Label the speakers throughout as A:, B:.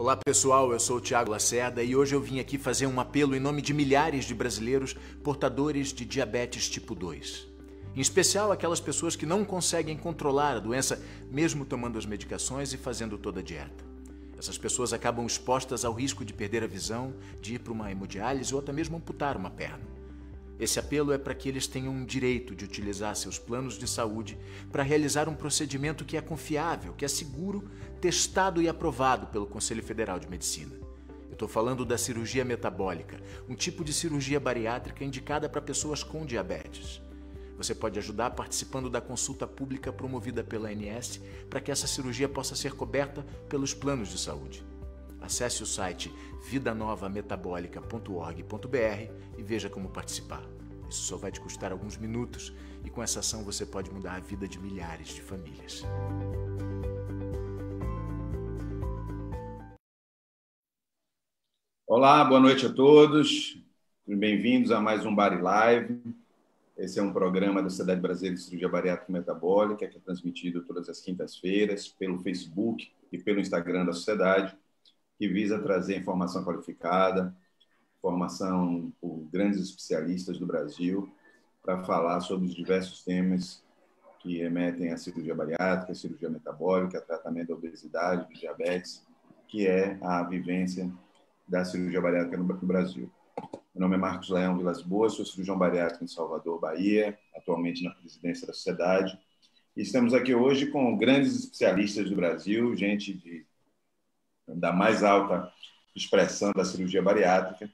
A: Olá pessoal, eu sou o Thiago Lacerda e hoje eu vim aqui fazer um apelo em nome de milhares de brasileiros portadores de diabetes tipo 2. Em especial aquelas pessoas que não conseguem controlar a doença mesmo tomando as medicações e fazendo toda a dieta. Essas pessoas acabam expostas ao risco de perder a visão, de ir para uma hemodiálise ou até mesmo amputar uma perna. Esse apelo é para que eles tenham um direito de utilizar seus planos de saúde para realizar um procedimento que é confiável, que é seguro, testado e aprovado pelo Conselho Federal de Medicina. Eu estou falando da cirurgia metabólica, um tipo de cirurgia bariátrica indicada para pessoas com diabetes. Você pode ajudar participando da consulta pública promovida pela ANS para que essa cirurgia possa ser coberta pelos planos de saúde. Acesse o site vidanovametabolica.org.br e veja como participar. Isso só vai te custar alguns minutos e com essa ação você pode mudar a vida de milhares de famílias.
B: Olá, boa noite a todos. Bem-vindos a mais um Bari Live. Esse é um programa da Sociedade Brasileira de Cirurgia Bariátrica e Metabólica que é transmitido todas as quintas-feiras pelo Facebook e pelo Instagram da Sociedade, que visa trazer informação qualificada, formação por grandes especialistas do Brasil, para falar sobre os diversos temas que remetem à cirurgia bariátrica, cirurgia metabólica, tratamento da obesidade, do diabetes, que é a vivência da cirurgia bariátrica no Brasil. Meu nome é Marcos Leão Vilas Boas, sou cirurgião bariátrico em Salvador, Bahia, atualmente na presidência da Sociedade. E estamos aqui hoje com grandes especialistas do Brasil, gente da mais alta expressão da cirurgia bariátrica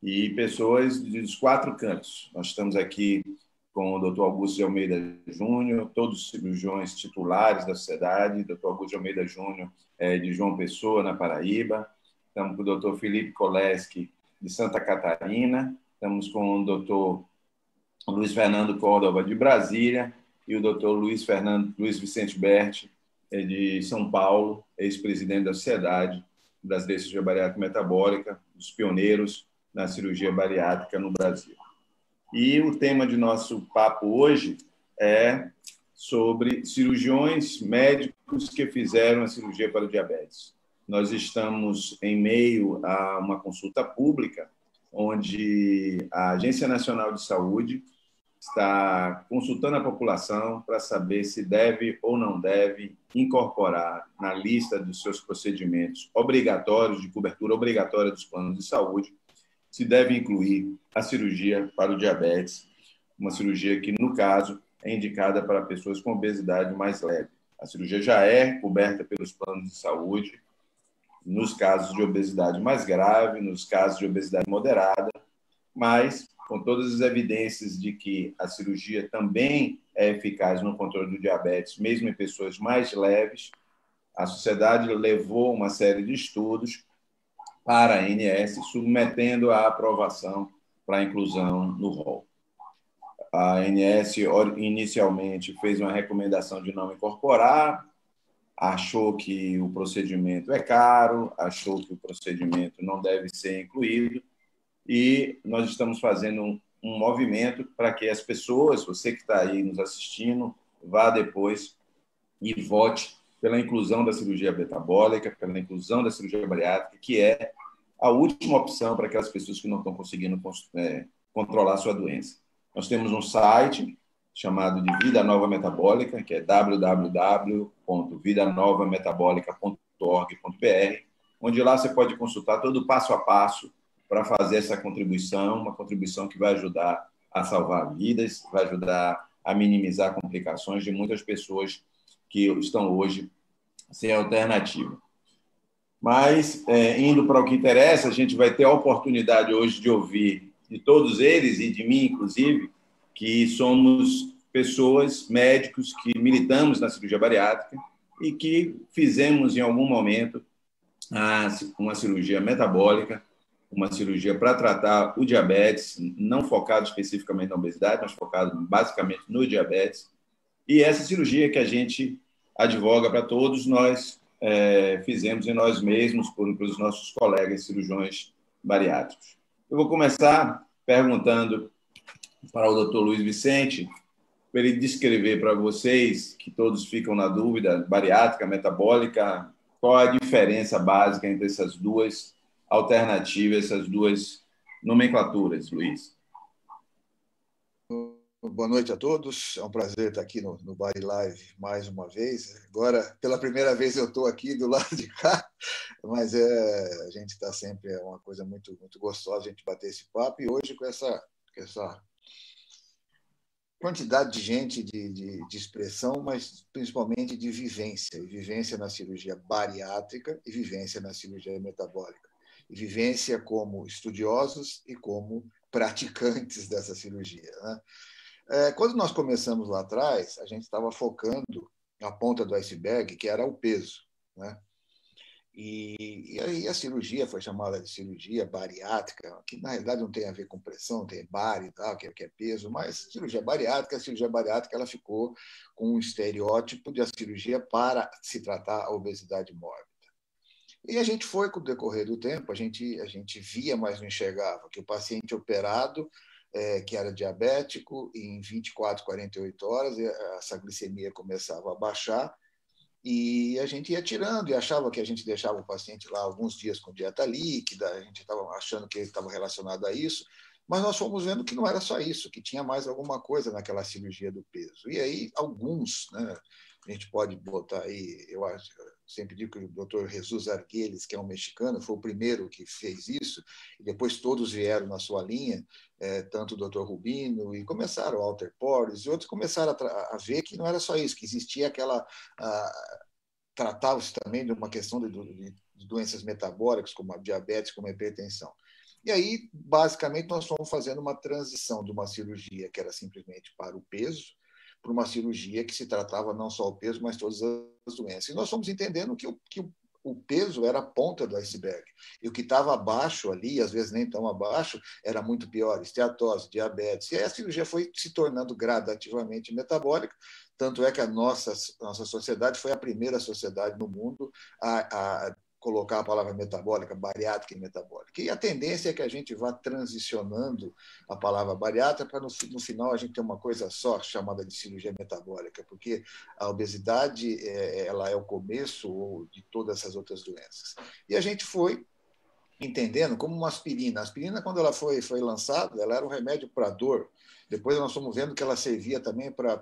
B: e pessoas dos quatro cantos. Nós estamos aqui com o Dr. Augusto de Almeida Júnior, todos os cirurgiões titulares da Sociedade. Dr. Augusto de Almeida Júnior é de João Pessoa, na Paraíba. Estamos com o Dr. Felipe Koleski, de Santa Catarina. Estamos com o Dr. Luiz Fernando Córdova, de Brasília, e o Dr. Luiz Vicente Berti, de São Paulo, ex-presidente da Sociedade Brasileira de Cirurgia Bariátrica e Metabólica, dos pioneiros na cirurgia bariátrica no Brasil. E o tema de nosso papo hoje é sobre cirurgiões médicos que fizeram a cirurgia para o diabetes. Nós estamos em meio a uma consulta pública, onde a Agência Nacional de Saúde está consultando a população para saber se deve ou não deve incorporar na lista dos seus procedimentos obrigatórios, de cobertura obrigatória dos planos de saúde, se deve incluir a cirurgia para o diabetes, uma cirurgia que, no caso, é indicada para pessoas com obesidade mais leve. A cirurgia já é coberta pelos planos de saúde, nos casos de obesidade mais grave, nos casos de obesidade moderada, mas com todas as evidências de que a cirurgia também é eficaz no controle do diabetes, mesmo em pessoas mais leves, a sociedade levou uma série de estudos para a ANS, submetendo a aprovação para a inclusão no rol. A ANS inicialmente fez uma recomendação de não incorporar, achou que o procedimento é caro, achou que o procedimento não deve ser incluído, e nós estamos fazendo um movimento para que as pessoas, você que está aí nos assistindo, vá depois e vote pela inclusão da cirurgia metabólica, pela inclusão da cirurgia bariátrica, que é a última opção para aquelas pessoas que não estão conseguindo controlar a sua doença. Nós temos um site chamado de Vida Nova Metabólica, que é www.vidanovametabolica.org.br, onde lá você pode consultar todo o passo a passo para fazer essa contribuição, uma contribuição que vai ajudar a salvar vidas, vai ajudar a minimizar complicações de muitas pessoas que estão hoje sem alternativa. Mas, indo para o que interessa, a gente vai ter a oportunidade hoje de ouvir de todos eles, e de mim, inclusive, que somos pessoas, médicos, que militamos na cirurgia bariátrica e que fizemos, em algum momento, uma cirurgia metabólica, uma cirurgia para tratar o diabetes, não focado especificamente na obesidade, mas focado basicamente no diabetes. E essa cirurgia que a gente advoga para todos nós fizemos em nós mesmos, pelos nossos colegas cirurgiões bariátricos. Eu vou começar perguntando para o Dr. Luiz Vicente, para ele descrever para vocês, que todos ficam na dúvida, bariátrica, metabólica, Qual a diferença básica entre essas duas alternativas, essas duas nomenclaturas, Luiz?
C: Boa noite a todos. É um prazer estar aqui no Bari Live mais uma vez. Agora, pela primeira vez, eu estou aqui do lado de cá, mas a gente está sempre, é uma coisa muito, muito gostosa a gente bater esse papo. E hoje, com essa quantidade de gente, de expressão, mas principalmente de vivência na cirurgia bariátrica e vivência na cirurgia metabólica. E vivência como estudiosos e como praticantes dessa cirurgia, né? Quando nós começamos lá atrás, a gente estava focando a ponta do iceberg, que era o peso, né? E aí a cirurgia foi chamada de cirurgia bariátrica, que na realidade não tem a ver com pressão, tem bari e tal, que é peso, mas a cirurgia bariátrica ela ficou com um estereótipo de a cirurgia para se tratar a obesidade mórbida. E a gente foi, com o decorrer do tempo, a gente via, mas não enxergava, que o paciente operado, que era diabético, em 24, 48 horas, essa glicemia começava a baixar, e a gente ia tirando e achava que a gente deixava o paciente lá alguns dias com dieta líquida, a gente estava achando que ele estava relacionado a isso, mas nós fomos vendo que não era só isso, que tinha mais alguma coisa naquela cirurgia do peso. E aí, alguns, né, a gente pode botar aí, eu acho, sempre digo que o Dr. Jesus Arguelles, que é um mexicano, foi o primeiro que fez isso, e depois todos vieram na sua linha, tanto o Dr. Rubino, e começaram, o Walter Porres, e outros começaram a ver que não era só isso, que existia aquela... tratava-se também de uma questão de doenças metabólicas, como a diabetes, como a hipertensão. E aí, basicamente, nós fomos fazendo uma transição de uma cirurgia que era simplesmente para o peso, para uma cirurgia que se tratava não só o peso, mas todas as doenças. E nós fomos entendendo que o peso era a ponta do iceberg. E o que estava abaixo ali, às vezes nem tão abaixo, era muito pior, esteatose, diabetes. E aí a cirurgia foi se tornando gradativamente metabólica, tanto é que a nossa sociedade foi a primeira sociedade no mundo a colocar a palavra metabólica, bariátrica e metabólica. E a tendência é que a gente vá transicionando a palavra bariátrica para, no final, a gente ter uma coisa só chamada de cirurgia metabólica, porque a obesidade ela é o começo de todas essas outras doenças. E a gente foi entendendo como uma aspirina. A aspirina, quando ela foi lançada, ela era um remédio para dor. Depois nós fomos vendo que ela servia também para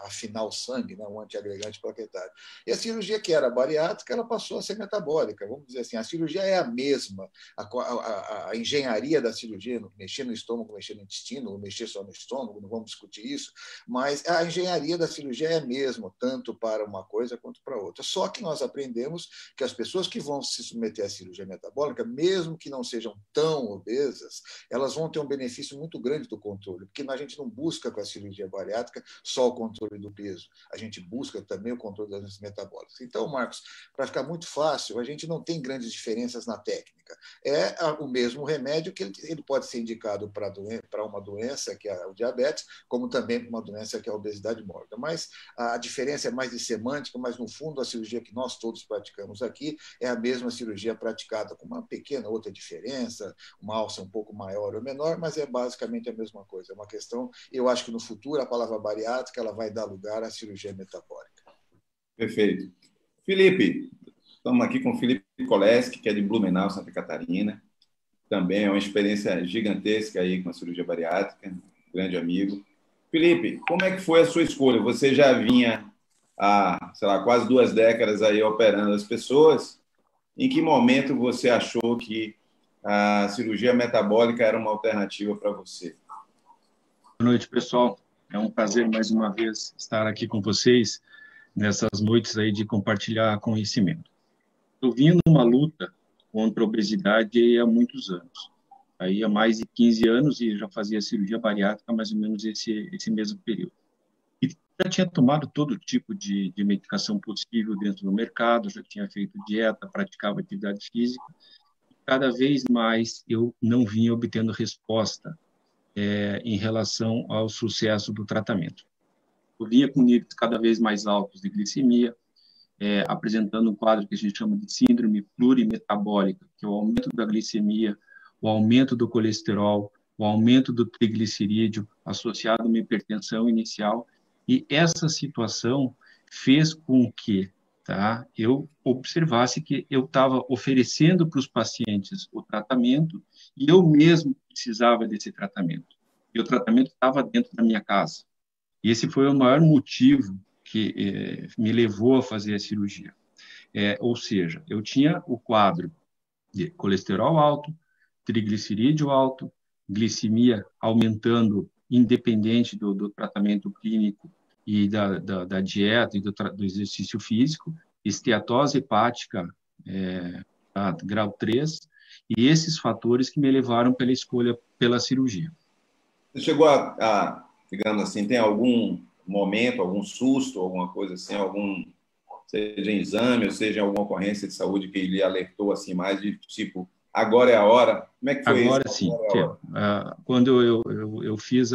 C: afinar o sangue, né? Um antiagregante plaquetário. E a cirurgia que era bariátrica, ela passou a ser metabólica. Vamos dizer assim, a cirurgia é a mesma. A engenharia da cirurgia, mexer no estômago, mexer no intestino, ou mexer só no estômago, não vamos discutir isso, mas a engenharia da cirurgia é a mesma, tanto para uma coisa quanto para outra. Só que nós aprendemos que as pessoas que vão se submeter à cirurgia metabólica, mesmo que não sejam tão obesas, elas vão ter um benefício muito grande do controle, porque a gente não busca com a cirurgia bariátrica só o controle do peso, a gente busca também o controle das doenças metabólicas. Então, Marcos, para ficar muito fácil, a gente não tem grandes diferenças na técnica. É o mesmo remédio que ele pode ser indicado para uma doença, que é o diabetes, como também para uma doença que é a obesidade mórbida. Mas a diferença é mais de semântica, mas no fundo a cirurgia que nós todos praticamos aqui é a mesma cirurgia praticada com uma pequena outra diferença, uma alça um pouco maior ou menor, mas é basicamente a mesma coisa. É uma questão, eu acho que no futuro a palavra bariátrica ela vai dar lugar à cirurgia metabólica.
B: Perfeito. Felipe, estamos aqui com o Felipe Koleski, que é de Blumenau, Santa Catarina. Também é uma experiência gigantesca aí com a cirurgia bariátrica, grande amigo. Felipe, como é que foi a sua escolha? Você já vinha há, sei lá, quase 2 décadas aí operando as pessoas. Em que momento você achou que a cirurgia metabólica era uma alternativa para você?
D: Boa noite, pessoal. É um prazer, mais uma vez, estar aqui com vocês nessas noites aí de compartilhar conhecimento. Eu vinha numa luta contra a obesidade há muitos anos. Aí há mais de 15 anos e já fazia cirurgia bariátrica mais ou menos esse mesmo período. E já tinha tomado todo tipo de medicação possível dentro do mercado, já tinha feito dieta, praticava atividade física. Cada vez mais eu não vinha obtendo resposta em relação ao sucesso do tratamento. Eu vinha com níveis cada vez mais altos de glicemia, apresentando um quadro que a gente chama de síndrome plurimetabólica, que é o aumento da glicemia, o aumento do colesterol, o aumento do triglicerídeo associado a uma hipertensão inicial, e essa situação fez com que tá, eu observasse que eu estava oferecendo para os pacientes o tratamento e eu mesmo precisava desse tratamento. E o tratamento estava dentro da minha casa. E esse foi o maior motivo que me levou a fazer a cirurgia. Ou seja, eu tinha o quadro de colesterol alto, triglicerídeo alto, glicemia aumentando independente do tratamento clínico e da dieta e do exercício físico, esteatose hepática grau 3, e esses fatores que me levaram pela escolha pela cirurgia.
B: Você chegou digamos assim, tem algum momento, algum susto, alguma coisa assim, seja em exame ou seja em alguma ocorrência de saúde que lhe alertou assim mais de tipo, agora é a hora? Como é que foi isso?
D: Agora sim. Quando eu fiz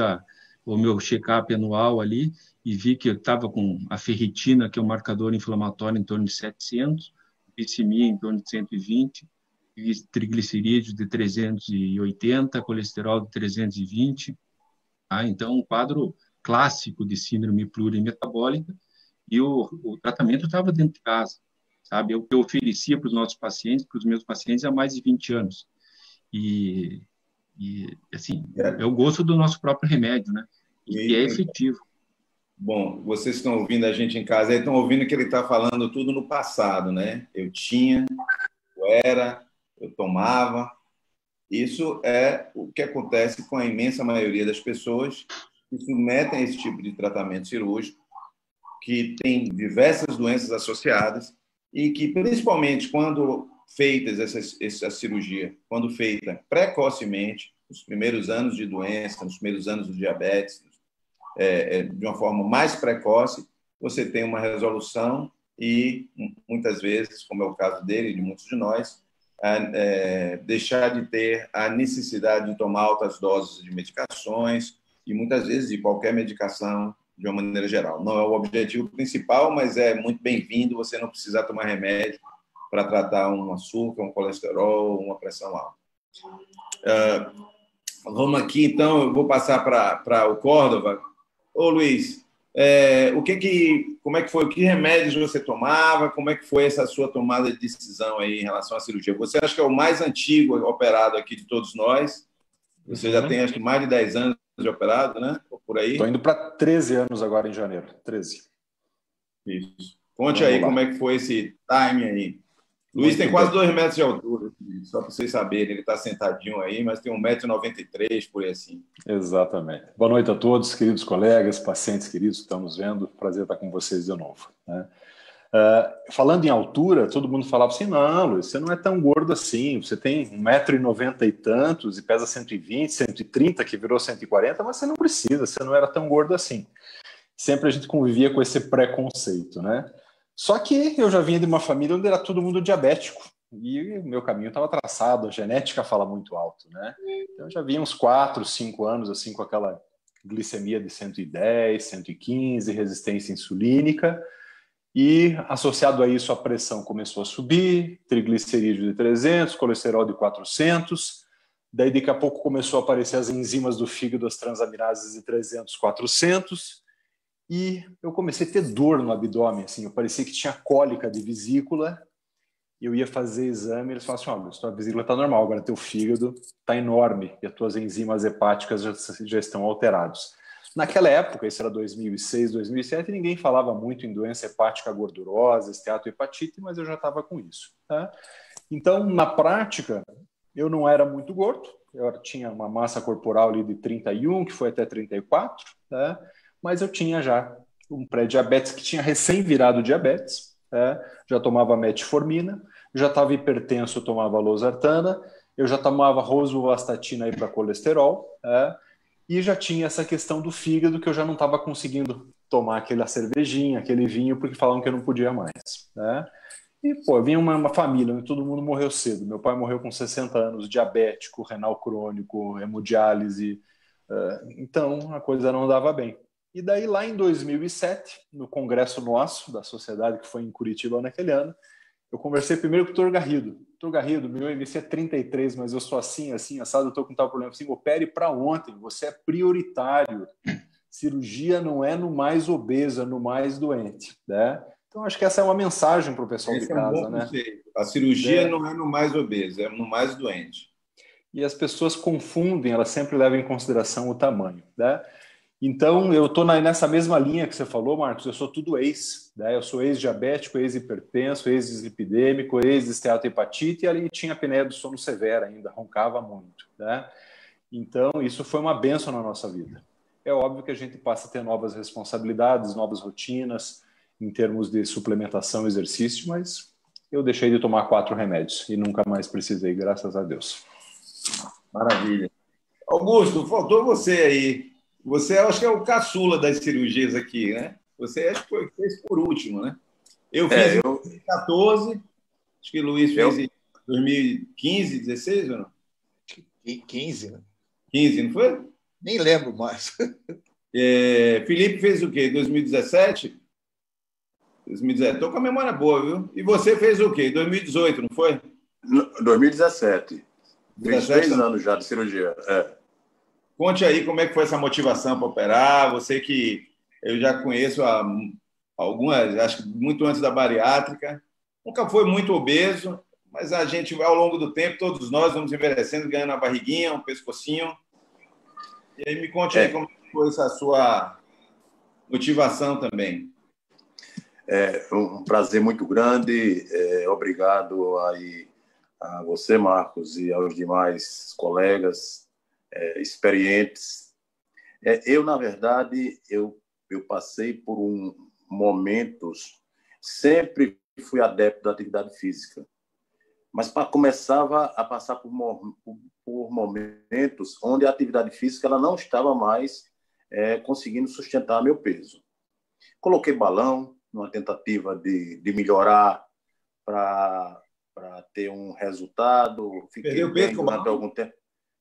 D: o meu check-up anual ali e vi que eu estava com a ferritina, que é um marcador inflamatório, em torno de 700, glicemia em torno de 120, triglicerídeos de 380, colesterol de 320. Então, um quadro clássico de síndrome plurimetabólica, e o tratamento estava dentro de casa, sabe? Eu oferecia para os nossos pacientes, para os meus pacientes, há mais de 20 anos. E assim, é o gosto do nosso próprio remédio, né? E é efetivo.
B: Bom, vocês estão ouvindo a gente em casa, estão ouvindo que ele está falando tudo no passado, né? Eu tomava. Isso é o que acontece com a imensa maioria das pessoas que submetem a esse tipo de tratamento cirúrgico, que tem diversas doenças associadas e que, principalmente quando feitas essa cirurgia, quando feita precocemente, nos primeiros anos de doença, nos primeiros anos do diabetes, de uma forma mais precoce, você tem uma resolução e, muitas vezes, como é o caso dele e de muitos de nós, deixar de ter a necessidade de tomar altas doses de medicações e, muitas vezes, de qualquer medicação de uma maneira geral. Não é o objetivo principal, mas é muito bem-vindo você não precisar tomar remédio para tratar um açúcar, um colesterol, uma pressão alta. Vamos aqui, então, eu vou passar para o Córdova. Ô, Luiz, como é que foi? Que remédios você tomava? Como é que foi essa sua tomada de decisão aí em relação à cirurgia? Você acha que é o mais antigo operado aqui de todos nós? Você já tem, acho que, mais de 10 anos de operado, né? Por aí?
E: Estou indo para 13 anos agora em janeiro. 13.
B: Isso. Conte aí como é que foi esse time aí. Luiz tem quase 2 metros de altura, só para vocês saberem. Ele está sentadinho aí, mas tem 1,93 m, por aí assim.
E: Exatamente. Boa noite a todos, queridos colegas, pacientes queridos que estamos vendo. Prazer estar com vocês de novo, né? Falando em altura, todo mundo falava assim, não, Luiz, você não é tão gordo assim, você tem 1,90 m e tantos e pesa 120, 130, que virou 140, mas você não precisa, você não era tão gordo assim. Sempre a gente convivia com esse preconceito, né? Só que eu já vinha de uma família onde era todo mundo diabético e o meu caminho estava traçado, a genética fala muito alto, né? Então eu já vinha uns 4, 5 anos assim com aquela glicemia de 110, 115, resistência insulínica. E, associado a isso, a pressão começou a subir, triglicerídeo de 300, colesterol de 400. Daí, daqui a pouco, começou a aparecer as enzimas do fígado, as transaminases de 300, 400. E eu comecei a ter dor no abdômen. Assim, eu parecia que tinha cólica de vesícula. Eu ia fazer exame e eles falavam assim, tua vesícula está normal, agora teu fígado está enorme e as tuas enzimas hepáticas já estão alterados. Naquela época, isso era 2006, 2007, ninguém falava muito em doença hepática gordurosa, esteatohepatite, mas eu já estava com isso, tá? Então, na prática, eu não era muito gordo, eu tinha uma massa corporal ali de 31, que foi até 34, tá? Mas eu tinha já um pré-diabetes que tinha recém virado diabetes, tá? Já tomava metformina, já estava hipertenso, eu tomava losartana, eu já tomava rosuvastatina para colesterol, tá? E já tinha essa questão do fígado, que eu já não estava conseguindo tomar aquela cervejinha, aquele vinho, porque falavam que eu não podia mais, né? E, pô, vinha uma família onde todo mundo morreu cedo. Meu pai morreu com 60 anos, diabético, renal crônico, hemodiálise. Então, a coisa não dava bem. E daí, lá em 2007, no congresso nosso, da sociedade, que foi em Curitiba naquele ano, eu conversei primeiro com o Dr. Garrido. Dr. Garrido, meu IMC é 33, mas eu sou assim, assado, eu estou com tal problema. Assim, opere para ontem, você é prioritário. Cirurgia não é no mais obeso, é no mais doente, né? Então, acho que essa é uma mensagem para o pessoal de casa, né?
B: A cirurgia não é no mais obeso, é no mais doente.
E: E as pessoas confundem, elas sempre levam em consideração o tamanho, né? Então, eu estou nessa mesma linha que você falou, Marcos, eu sou tudo ex, né? Eu sou ex-diabético, ex-hipertenso, ex-dislipidêmico, ex-esteatohepatite, e ali tinha apneia do sono severa ainda, roncava muito, né? Então, isso foi uma bênção na nossa vida. É óbvio que a gente passa a ter novas responsabilidades, novas rotinas, em termos de suplementação e exercício, mas eu deixei de tomar 4 remédios e nunca mais precisei, graças a Deus.
B: Maravilha. Augusto, faltou você aí. Você, acho que é o caçula das cirurgias aqui, né? Você acho que fez por último, né? Eu fiz em 2014, acho que o Luiz fez em 2015, 16 ou não?
C: 15, né?
B: 15, não foi?
C: Nem lembro mais.
B: Felipe fez o quê? 2017? 2017. Estou com a memória boa, viu? E você fez o quê? 2018, não foi?
F: 2017. Fiz 3
B: também.
F: anos já de cirurgia.
B: Conte aí como é que foi essa motivação para operar. Você que eu já conheço há algumas, acho que muito antes da bariátrica. Nunca foi muito obeso, mas a gente, ao longo do tempo, todos nós vamos envelhecendo, ganhando a barriguinha, um pescocinho. E aí me conte aí como foi essa sua motivação também.
F: É um prazer muito grande. Obrigado aí a você, Marcos, e aos demais colegas experientes. Eu, na verdade, eu passei por momentos, sempre fui adepto da atividade física, mas começava a passar por momentos onde a atividade física ela não estava mais conseguindo sustentar meu peso. Coloquei balão numa tentativa de melhorar para ter um resultado. Fiquei bem durante algum tempo.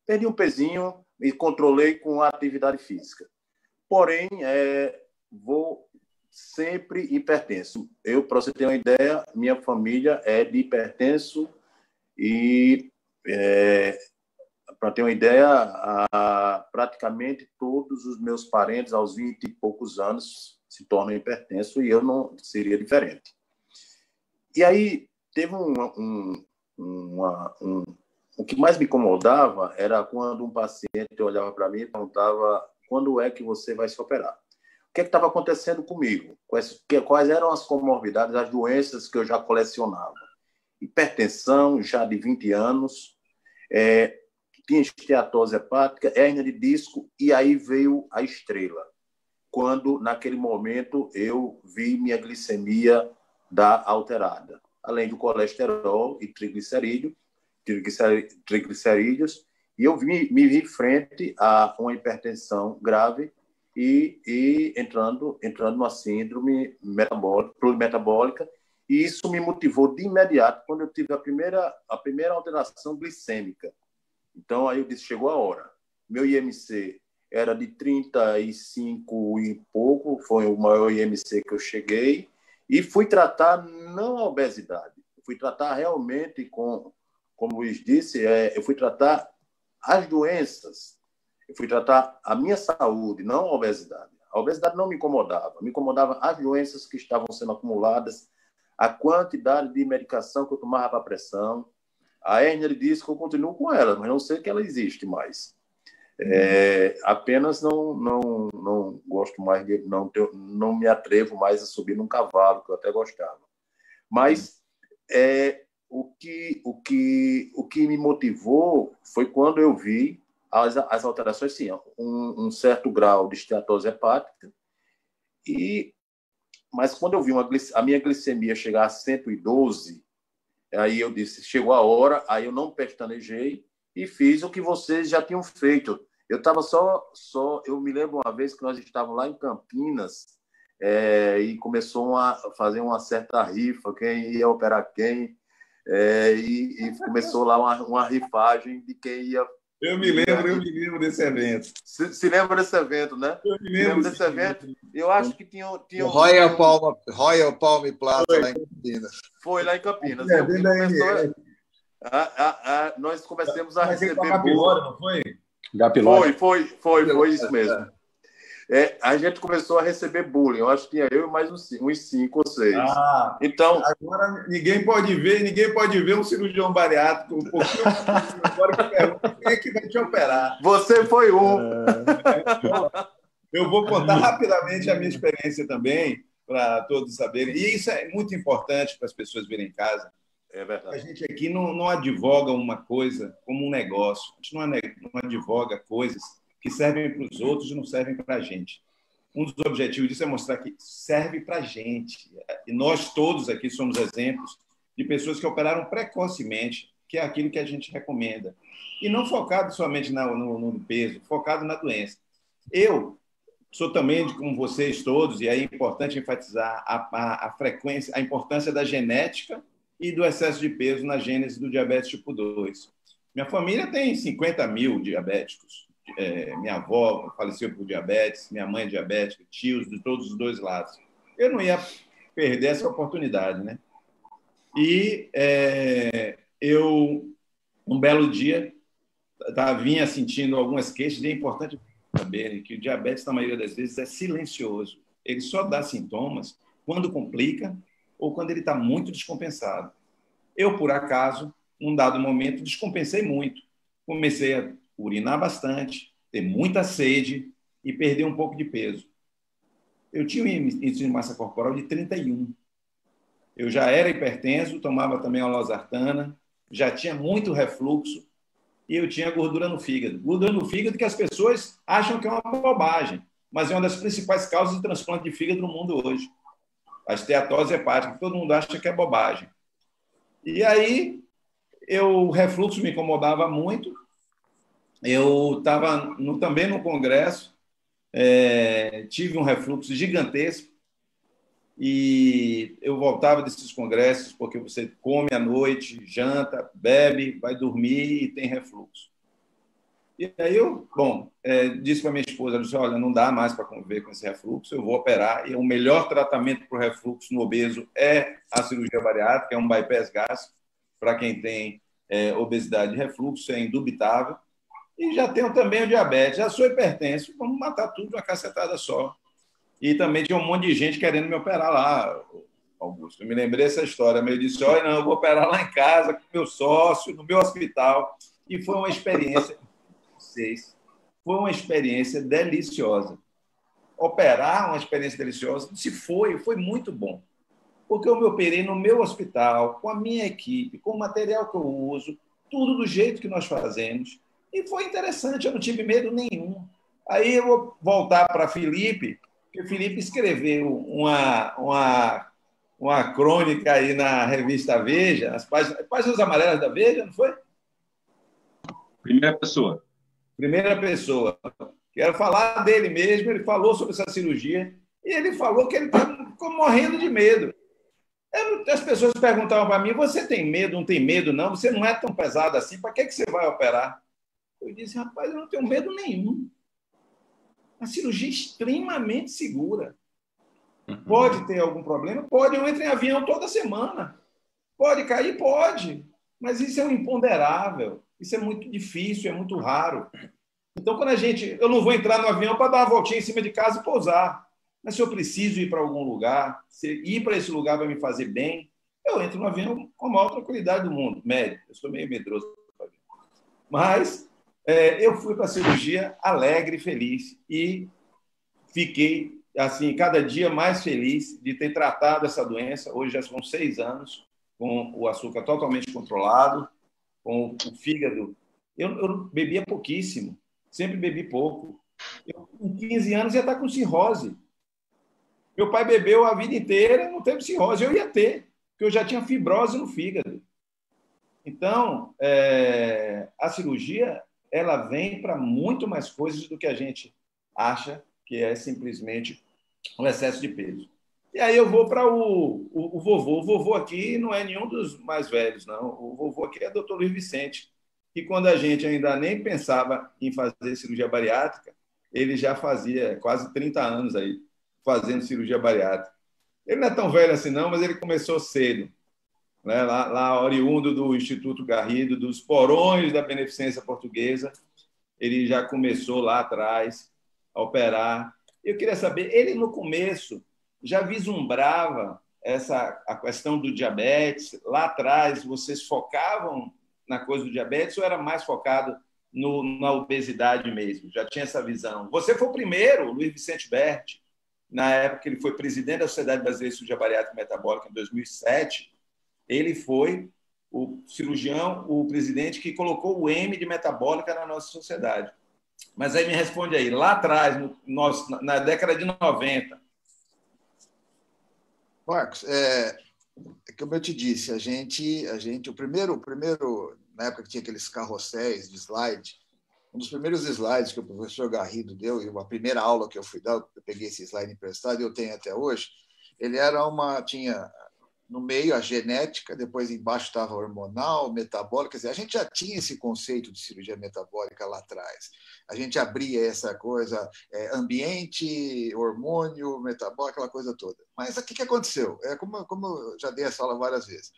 F: Perdi um pezinho e controlei com a atividade física. Porém, vou sempre hipertenso. Para você ter uma ideia, minha família é de hipertenso e, para ter uma ideia, praticamente todos os meus parentes, aos 20 e poucos anos, se tornam hipertensos e eu não seria diferente. E aí, teve o que mais me incomodava era quando um paciente olhava para mim e perguntava: quando é que você vai se operar? O que estava acontecendo comigo? Quais eram as comorbidades, as doenças que eu já colecionava? Hipertensão, já de 20 anos, tinha esteatose hepática, hérnia de disco, e aí veio a estrela. Quando, naquele momento, eu vi minha glicemia dar alterada, além do colesterol e triglicerídeos, e eu me vi frente a uma hipertensão grave e entrando numa síndrome plurimetabólica, e isso me motivou de imediato quando eu tive a primeira alteração glicêmica. Então, aí eu disse, chegou a hora. Meu IMC era de 35 e pouco, foi o maior IMC que eu cheguei, e fui tratar não a obesidade, fui tratar realmente como o Luiz disse, eu fui tratar as doenças, eu fui tratar a minha saúde, não a obesidade. A obesidade não me incomodava as doenças que estavam sendo acumuladas, a quantidade de medicação que eu tomava para pressão, a hérnia de disco eu continuo com ela, mas não sei que ela existe mais. Apenas não gosto mais de, não me atrevo mais a subir num cavalo, que eu até gostava. Mas o que me motivou foi quando eu vi as alterações, sim, um certo grau de esteatose hepática, mas quando eu vi a minha glicemia chegar a 112, aí eu disse, chegou a hora, aí eu não pestanejei e fiz o que vocês já tinham feito. Eu estava eu me lembro uma vez que nós estávamos lá em Campinas e começou a fazer uma certa rifa, quem ia operar quem, e começou lá uma rifagem de quem ia...
B: Eu me lembro desse evento.
F: Se lembra desse evento, né?
B: Eu me lembro
F: desse evento. Eu acho que tinha
C: Royal Palm Plaza lá em Campinas.
F: Foi lá em Campinas. Nós começamos a receber...
B: Gapilora, não foi?
E: Gapilora.
F: Foi isso mesmo. A gente começou a receber bullying. Eu acho que tinha eu e mais uns 5 ou 6. Então,
B: agora ninguém pode ver um cirurgião bariátrico. Agora que pergunta, quem é que vai te operar?
F: Você foi um.
B: Eu vou contar rapidamente a minha experiência também, para todos saberem. E isso é muito importante para as pessoas verem em casa.
F: É verdade.
B: A gente aqui não advoga uma coisa como um negócio. A gente não advoga coisas que servem para os outros e não servem para a gente. Um dos objetivos disso é mostrar que serve para a gente. E nós todos aqui somos exemplos de pessoas que operaram precocemente, que é aquilo que a gente recomenda. E não focado somente no peso, focado na doença. Eu sou também, como vocês todos, e aí é importante enfatizar a frequência, a importância da genética e do excesso de peso na gênese do diabetes tipo 2. Minha família tem 50 mil diabéticos. Minha avó faleceu por diabetes, minha mãe é diabética, tios de todos os dois lados. Eu não ia perder essa oportunidade, né? E um belo dia, vinha sentindo algumas queixas, e é importante saber que o diabetes, na maioria das vezes, é silencioso. Ele só dá sintomas quando complica ou quando ele está muito descompensado. Eu, por acaso, num dado momento, descompensei muito. Comecei a urinar bastante, ter muita sede e perder um pouco de peso. Eu tinha um índice de massa corporal de 31. Eu já era hipertenso, tomava também a losartana, já tinha muito refluxo e eu tinha gordura no fígado. Gordura no fígado que as pessoas acham que é uma bobagem, mas é uma das principais causas de transplante de fígado no mundo hoje. A esteatose hepática, que todo mundo acha que é bobagem. E aí, o refluxo me incomodava muito. Eu estava também no congresso, tive um refluxo gigantesco e eu voltava desses congressos porque você come à noite, janta, bebe, vai dormir e tem refluxo. E aí eu, disse para minha esposa, disse, olha, não dá mais para conviver com esse refluxo, eu vou operar. E o melhor tratamento para o refluxo no obeso é a cirurgia bariátrica, é um bypass gástrico, para quem tem obesidade e refluxo, é indubitável. E já tenho também o diabetes, já sou hipertenso, vamos matar tudo de uma cacetada só. E também tinha um monte de gente querendo me operar lá, Augusto. Eu me lembrei dessa história, mas eu disse, olha, não, eu vou operar lá em casa, com meu sócio, no meu hospital. E foi uma experiência, foi uma experiência deliciosa. Operar uma experiência deliciosa, foi muito bom. Porque eu me operei no meu hospital, com a minha equipe, com o material que eu uso, tudo do jeito que nós fazemos. E foi interessante, eu não tive medo nenhum. Aí eu vou voltar para Felipe, porque o Felipe escreveu uma crônica aí na revista Veja, as páginas amarelas da Veja, não foi?
D: Primeira pessoa.
B: Primeira pessoa. Quero falar dele mesmo, ele falou sobre essa cirurgia, e ele falou que ele ficou morrendo de medo. As pessoas perguntavam para mim, você tem medo? Não tem medo, não? Você não é tão pesado assim, para que você vai operar? Eu disse, rapaz, eu não tenho medo nenhum. A cirurgia é extremamente segura. Pode ter algum problema? Pode. Eu entro em avião toda semana. Pode cair? Pode. Mas isso é um imponderável. Isso é muito difícil, é muito raro. Então, eu não vou entrar no avião para dar uma voltinha em cima de casa e pousar. Mas se eu preciso ir para algum lugar, se ir para esse lugar vai me fazer bem, eu entro no avião com a maior tranquilidade do mundo. Médio. Eu sou meio medroso. Mas eu fui para a cirurgia alegre e feliz e fiquei, assim, cada dia mais feliz de ter tratado essa doença. Hoje já são 6 anos, com o açúcar totalmente controlado, com o fígado. Eu bebia pouquíssimo, sempre bebi pouco. Eu, com 15 anos, ia estar com cirrose. Meu pai bebeu a vida inteira e não teve cirrose. Eu ia ter, porque eu já tinha fibrose no fígado. Então, a cirurgia ela vem para muito mais coisas do que a gente acha que é simplesmente um excesso de peso. E aí eu vou para o vovô. O vovô aqui não é nenhum dos mais velhos, não. O vovô aqui é o Dr. Luiz Vicente, que quando a gente ainda nem pensava em fazer cirurgia bariátrica, ele já fazia quase 30 anos aí fazendo cirurgia bariátrica. Ele não é tão velho assim, não, mas ele começou cedo. Né? Lá oriundo do Instituto Garrido, dos porões da Beneficência Portuguesa, ele já começou lá atrás a operar Eu queria saber, ele no começo já vislumbrava a questão do diabetes? Lá atrás, vocês focavam na coisa do diabetes ou era mais focado na obesidade mesmo? Já tinha essa visão? Você foi o primeiro, Luiz Vicente Berti, na época que ele foi presidente da Sociedade Brasileira de Cirurgia Bariátrica e Metabólica, em 2007, ele foi o cirurgião, o presidente que colocou o M de metabólica na nossa sociedade. Mas aí me responde aí, lá atrás, na década de 90.
C: Marcos, como eu te disse, o primeiro, na época que tinha aqueles carrosséis de slide, um dos primeiros slides que o professor Garrido deu, e a primeira aula que eu fui dar, eu peguei esse slide emprestado e eu tenho até hoje, ele tinha no meio a genética, depois embaixo estava hormonal, metabólica, quer dizer, a gente já tinha esse conceito de cirurgia metabólica lá atrás. A gente abria essa coisa, ambiente, hormônio, metabólico, aquela coisa toda. Mas o que aconteceu? Como eu já dei essa aula várias vezes.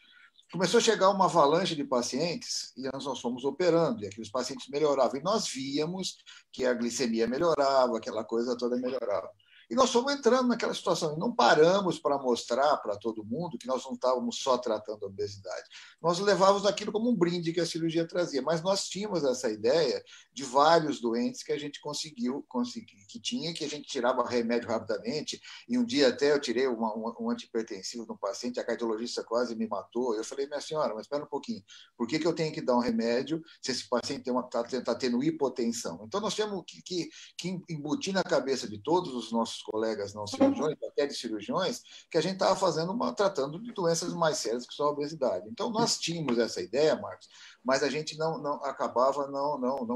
C: Começou a chegar uma avalanche de pacientes e nós fomos operando, e aqueles pacientes melhoravam. E nós víamos que a glicemia melhorava, aquela coisa toda melhorava. E nós fomos entrando naquela situação. E não paramos para mostrar para todo mundo que nós não estávamos só tratando a obesidade. Nós levávamos aquilo como um brinde que a cirurgia trazia. Mas nós tínhamos essa ideia de vários doentes que a gente conseguiu, que a gente tirava remédio rapidamente. E um dia até eu tirei um antihipertensivo de um paciente, a cardiologista quase me matou. Eu falei, minha senhora, mas espera um pouquinho. Por que eu tenho que dar um remédio se esse paciente está tendo hipotensão? Então, nós temos que embutir na cabeça de todos os nossos colegas não cirurgiões, até de cirurgiões, que a gente estava tratando de doenças mais sérias que só a obesidade. Então, nós tínhamos essa ideia, Marcos, mas a gente não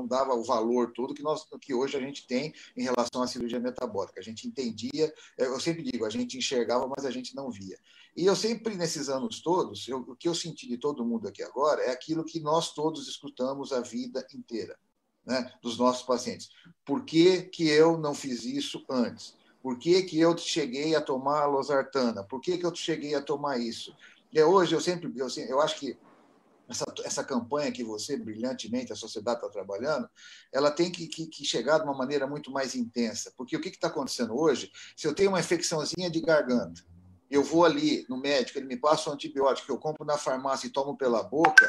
C: dava o valor todo que hoje a gente tem em relação à cirurgia metabólica. A gente entendia, eu sempre digo, a gente enxergava, mas a gente não via. E eu sempre, nesses anos todos, o que eu senti de todo mundo aqui agora é aquilo que nós todos escutamos a vida inteira, né, dos nossos pacientes. Por que eu não fiz isso antes? Por que eu cheguei a tomar a losartana? Por que eu cheguei a tomar isso? E hoje eu acho que essa campanha que você, brilhantemente, a sociedade está trabalhando, ela tem que chegar de uma maneira muito mais intensa. Porque o que está acontecendo hoje? Se eu tenho uma infecçãozinha de garganta, eu vou ali no médico, ele me passa um antibiótico que eu compro na farmácia e tomo pela boca,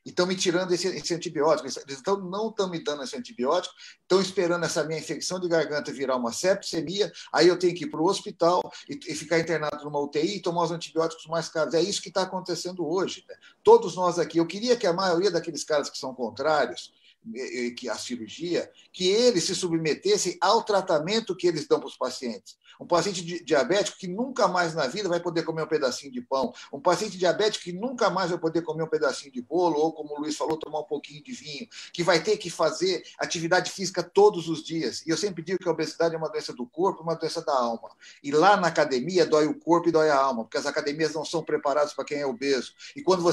C: e estão me tirando esse antibiótico. Eles não estão me dando esse antibiótico, estão esperando essa minha infecção de garganta virar uma septicemia, aí eu tenho que ir para o hospital e ficar internado numa UTI e tomar os antibióticos mais caros. É isso que está acontecendo hoje, né? Todos nós aqui, eu queria que a maioria daqueles caras que são contrários que a cirurgia, que eles se submetessem ao tratamento que eles dão para os pacientes. Um paciente diabético que nunca mais na vida vai poder comer um pedacinho de pão, um paciente diabético que nunca mais vai poder comer um pedacinho de bolo, ou, como o Luiz falou, tomar um pouquinho de vinho, que vai ter que fazer atividade física todos os dias. E eu sempre digo que a obesidade é uma doença do corpo, uma doença da alma. E lá na academia dói o corpo e dói a alma, porque as academias não são preparadas para quem é obeso. E quando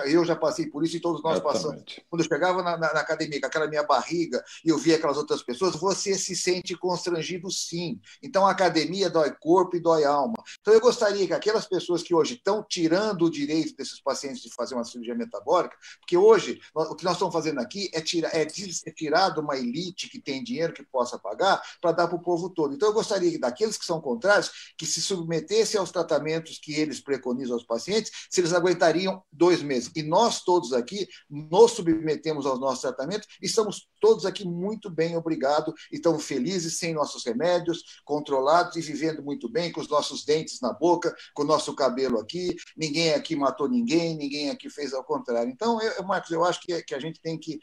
C: eu já passei por isso e todos nós passamos. Quando eu chegava na academia com aquela minha barriga e eu via aquelas outras pessoas, você se sente constrangido, sim. Então a academia dói corpo e dói alma. Então eu gostaria que aquelas pessoas que hoje estão tirando o direito desses pacientes de fazer uma cirurgia metabólica, porque hoje o que nós estamos fazendo aqui é tirar de uma elite que tem dinheiro que possa pagar para dar para o povo todo. Então eu gostaria que daqueles que são contrários que se submetessem aos tratamentos que eles preconizam aos pacientes, se eles aguentariam 2 meses. E nós todos aqui nos submetemos aos nossos tratamentos e estamos todos aqui muito bem, obrigado, e estamos felizes sem nossos remédios, controlados e vivendo muito bem, com os nossos dentes na boca, com o nosso cabelo aqui, ninguém aqui matou ninguém aqui fez ao contrário. Então, Marcos, eu acho que a gente tem que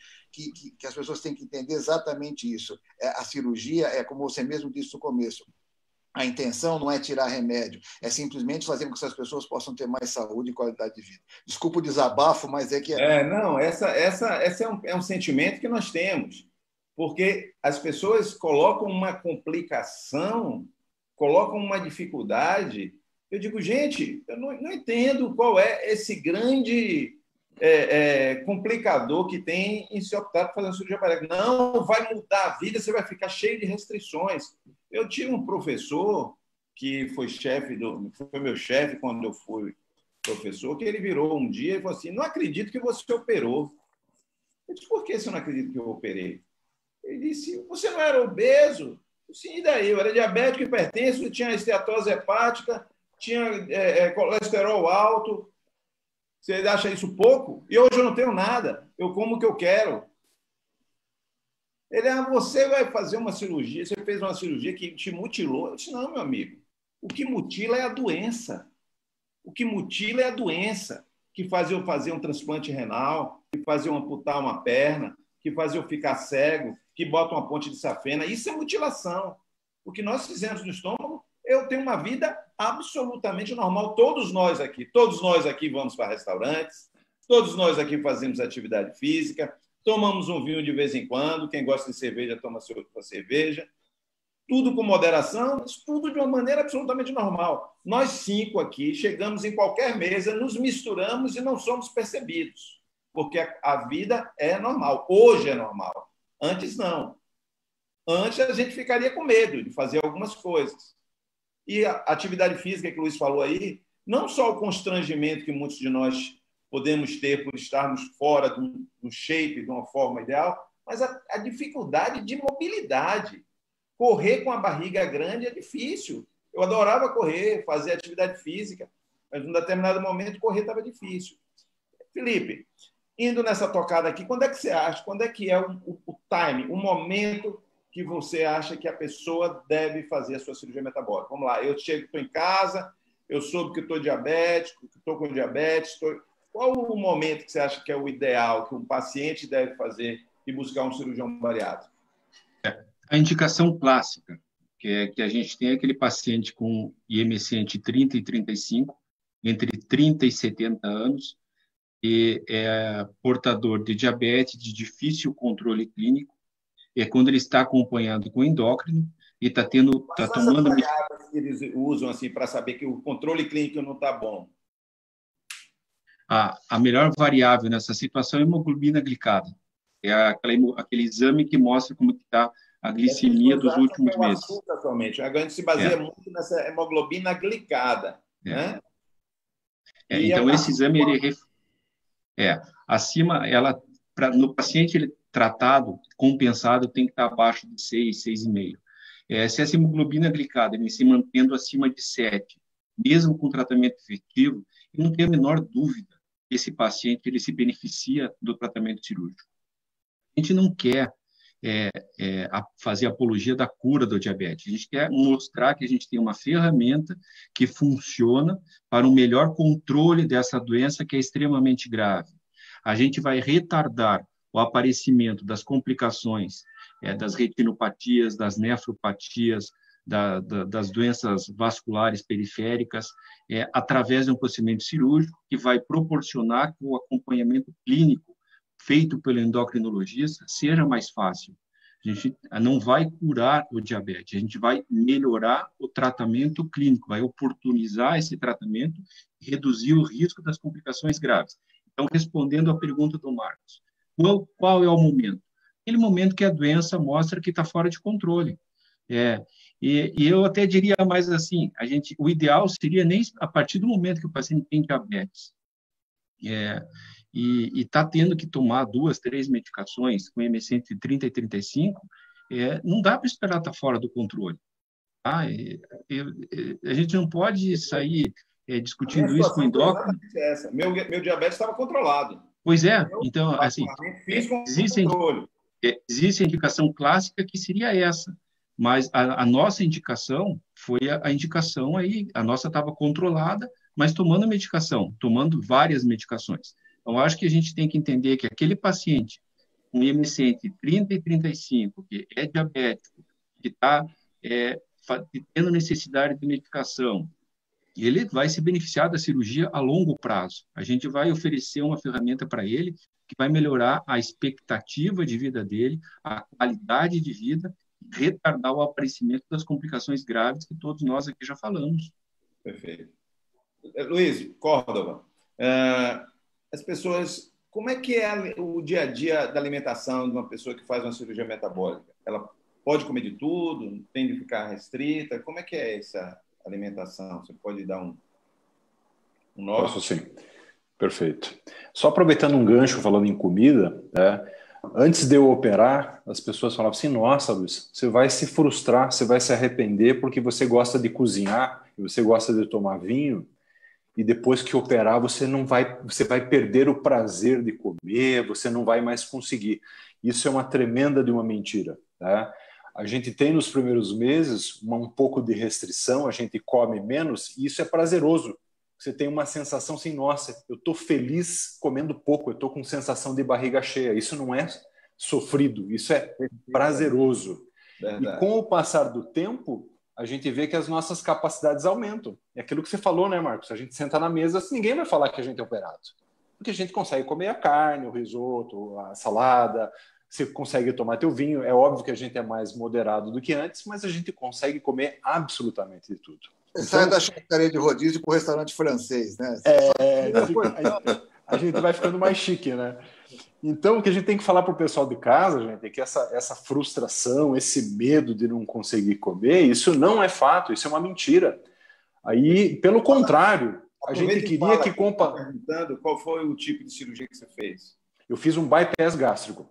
C: as pessoas têm que entender exatamente isso. A cirurgia é, como você mesmo disse no começo, a intenção não é tirar remédio, é simplesmente fazer com que essas pessoas possam ter mais saúde e qualidade de vida. Desculpa o desabafo, mas é que...
B: É um sentimento que nós temos, porque as pessoas colocam uma complicação, colocam uma dificuldade. Eu digo, gente, eu não entendo qual é esse grande complicador que tem em se optar por fazer uma cirurgia bariátrica. Não, vai mudar a vida, você vai ficar cheio de restrições. Eu tive um professor que foi meu chefe quando eu fui professor, que ele virou um dia e falou assim, não acredito que você operou. Eu disse, por que você não acredita que eu operei? Ele disse, você não era obeso? Sim, e daí? Eu era diabético, hipertenso, tinha esteatose hepática, tinha colesterol alto. Você acha isso pouco? E hoje eu não tenho nada. Eu como o que eu quero. Ele, você vai fazer uma cirurgia, você fez uma cirurgia que te mutilou. Eu disse, não, meu amigo. O que mutila é a doença. O que mutila é a doença. Que faz eu fazer um transplante renal, que faz eu amputar uma perna, que faz eu ficar cego, que bota uma ponte de safena. Isso é mutilação. O que nós fizemos no estômago, eu tenho uma vida absolutamente normal. Todos nós aqui vamos para restaurantes, todos nós aqui fazemos atividade física, tomamos um vinho de vez em quando, quem gosta de cerveja toma sua cerveja, tudo com moderação, mas tudo de uma maneira absolutamente normal. Nós 5 aqui chegamos em qualquer mesa, nos misturamos e não somos percebidos, porque a vida é normal. Hoje é normal. Antes, não. Antes, a gente ficaria com medo de fazer algumas coisas. E a atividade física que o Luiz falou aí, não só o constrangimento que muitos de nós podemos ter por estarmos fora do shape, de uma forma ideal, mas a dificuldade de mobilidade. Correr com a barriga grande é difícil. Eu adorava correr, fazer atividade física, mas num determinado momento correr estava difícil. Felipe, indo nessa tocada aqui, quando é que você acha, quando é que é o time, o momento que você acha que a pessoa deve fazer a sua cirurgia metabólica? Vamos lá, eu chego, estou em casa, eu soube que estou diabético, que estou com diabetes, qual o momento que você acha que é o ideal, que um paciente deve fazer e buscar um cirurgião bariátrico?
D: A indicação clássica, que a gente tem aquele paciente com IMC entre 30 e 35, entre 30 e 70 anos, e é portador de diabetes de difícil controle clínico, é quando ele está acompanhado com endócrino e está tomando...
B: variáveis que eles usam assim, para saber que o controle clínico não está bom?
D: A melhor variável nessa situação é a hemoglobina glicada. É aquele exame que mostra como está a glicemia dos últimos meses.
B: Atualmente. A gente se baseia muito nessa hemoglobina glicada. Né?
D: Então, esse exame, no paciente tratado, compensado, tem que estar abaixo de 6, 6,5. Se essa hemoglobina glicada ele se mantendo acima de 7, mesmo com tratamento efetivo, eu não tenho a menor dúvida que esse paciente ele se beneficia do tratamento cirúrgico. A gente não quer fazer apologia da cura do diabetes. A gente quer mostrar que a gente tem uma ferramenta que funciona para um melhor controle dessa doença que é extremamente grave. A gente vai retardar o aparecimento das complicações das retinopatias, das nefropatias, das doenças vasculares periféricas, através de um procedimento cirúrgico que vai proporcionar que o acompanhamento clínico feito pelo endocrinologista seja mais fácil. A gente não vai curar o diabetes, a gente vai melhorar o tratamento clínico, vai oportunizar esse tratamento e reduzir o risco das complicações graves. Então, respondendo à pergunta do Marcos, qual é o momento? Aquele momento que a doença mostra que está fora de controle. E eu até diria mais assim, o ideal seria nem a partir do momento que o paciente tem diabetes, e está tendo que tomar 2, 3 medicações com IMC entre 30 e 35, não dá para esperar estar fora do controle. Tá? A gente não pode sair discutindo isso com o endócrino.
B: Meu diabetes estava controlado.
D: Pois é, então, assim, existe a indicação clássica que seria essa, mas a nossa indicação foi a indicação aí, a nossa estava controlada, mas tomando medicação, tomando várias medicações. Então, acho que a gente tem que entender que aquele paciente com IMC entre 30 e 35, que é diabético, que está tendo necessidade de medicação, ele vai se beneficiar da cirurgia a longo prazo. A gente vai oferecer uma ferramenta para ele que vai melhorar a expectativa de vida dele, a qualidade de vida, e retardar o aparecimento das complicações graves que todos nós aqui já falamos.
B: Perfeito. Luiz Córdova, as pessoas, como é que é o dia a dia da alimentação de uma pessoa que faz uma cirurgia metabólica? Ela pode comer de tudo? Tem de ficar restrita? Como é que é essa alimentação? Você pode dar um
E: Posso sim. Perfeito. Só aproveitando um gancho falando em comida, Antes de eu operar, as pessoas falavam assim, nossa, Luiz, você vai se frustrar, você vai se arrepender porque você gosta de cozinhar, você gosta de tomar vinho, e depois que operar você vai perder o prazer de comer, você não vai mais conseguir. Isso é uma tremenda de uma mentira, tá? A gente tem nos primeiros meses um pouco de restrição, a gente come menos e isso é prazeroso. Você tem uma sensação assim, nossa, eu estou feliz comendo pouco, eu estou com sensação de barriga cheia. Isso não é sofrido, isso é prazeroso.
B: Verdade.
E: E com o passar do tempo, a gente vê que as nossas capacidades aumentam. É aquilo que você falou, né, Marcos? A gente senta na mesa, ninguém vai falar que a gente é operado. Porque a gente consegue comer a carne, o risoto, a salada, você consegue tomar teu vinho. É óbvio que a gente é mais moderado do que antes, mas a gente consegue comer absolutamente de tudo.
C: Você sai da churrascaria de rodízio para o restaurante francês, né?
E: A gente vai ficando mais chique, né? Então, o que a gente tem que falar para o pessoal de casa, gente, é que essa frustração, esse medo de não conseguir comer, isso não é fato, isso é uma mentira. Aí, pelo contrário, a gente queria que...
B: perguntando qual foi o tipo de cirurgia que você fez?
E: Eu fiz um bypass gástrico.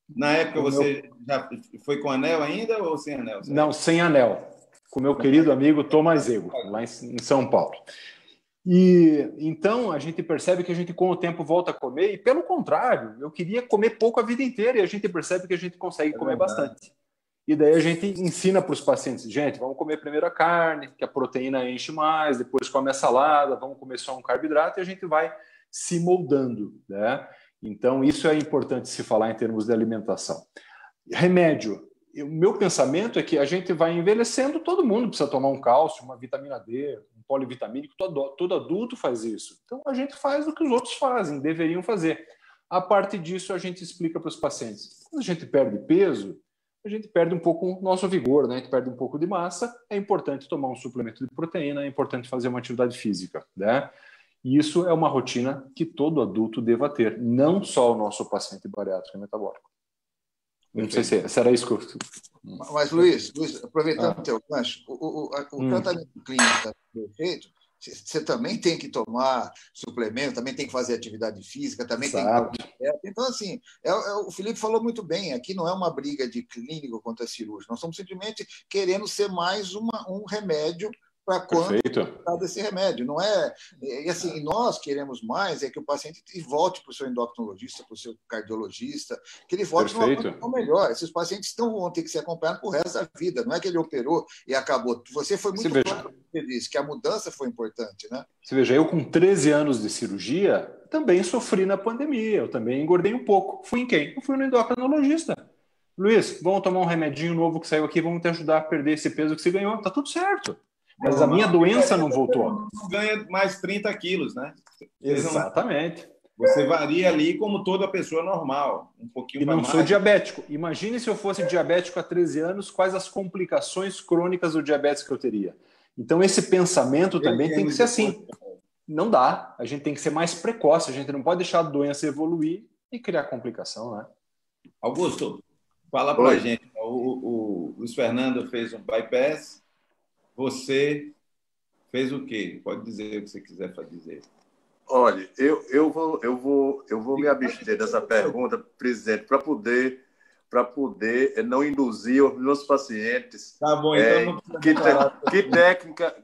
B: Na época você já foi com anel ainda ou sem anel?
E: Não, sem anel. Com meu querido amigo Tomás Ego, lá em São Paulo. E então a gente percebe que a gente com o tempo volta a comer, e pelo contrário, eu queria comer pouco a vida inteira, e a gente percebe que a gente consegue comer bastante. E daí a gente ensina para os pacientes, gente, vamos comer primeiro a carne, que a proteína enche mais, depois come a salada, vamos comer só um carboidrato, e a gente vai se moldando, né? Então isso é importante se falar em termos de alimentação. Remédio. O meu pensamento é que a gente vai envelhecendo, todo mundo precisa tomar um cálcio, uma vitamina D, um polivitamínico, todo adulto faz isso. Então a gente faz o que os outros fazem, deveriam fazer. A parte disso a gente explica para os pacientes. Quando a gente perde peso, a gente perde um pouco o nosso vigor, né? A gente perde um pouco de massa, é importante tomar um suplemento de proteína, é importante fazer uma atividade física, né? E isso é uma rotina que todo adulto deva ter, não só o nosso paciente bariátrico e metabólico. Não sei se era isso que eu...
C: Mas, Luiz, aproveitando o teu gancho, o tratamento clínico está perfeito, você também tem que tomar suplemento, também tem que fazer atividade física, também
E: Exato.
C: Tem que... Então, assim, o Felipe falou muito bem, aqui não é uma briga de clínico contra cirúrgico, nós estamos simplesmente querendo ser mais um remédio para quando desse remédio, não é? E assim, nós queremos mais é que o paciente volte para o seu endocrinologista, para o seu cardiologista, que ele volte numa condição melhor. Esses pacientes vão ter que ser acompanhados por resto da vida, não é que ele operou e acabou. Você foi muito claro que você disse que a mudança foi importante, né?
E: Você veja, eu com 13 anos de cirurgia também sofri na pandemia, eu também engordei um pouco. Fui em quem? Eu fui no endocrinologista. Luiz, vamos tomar um remedinho novo que saiu aqui, vamos te ajudar a perder esse peso que você ganhou. Tá tudo certo. Mas a minha doença não voltou.
B: Não ganha mais 30 quilos, né?
E: Exatamente.
B: Você varia ali como toda pessoa normal. Um pouquinho
E: e não
B: mais.
E: Sou diabético. Imagine se eu fosse diabético há 13 anos, quais as complicações crônicas do diabetes que eu teria. Então, esse pensamento também tem que ser assim. Não dá. A gente tem que ser mais precoce. A gente não pode deixar a doença evoluir e criar complicação, né?
B: Augusto, fala pra gente. O Luiz Fernando fez um bypass. Você fez o quê? Pode dizer o que você quiser dizer.
F: Olha, eu vou me abster dessa pergunta, presidente, para poder não induzir os meus pacientes.
B: Tá bom, então
F: que técnica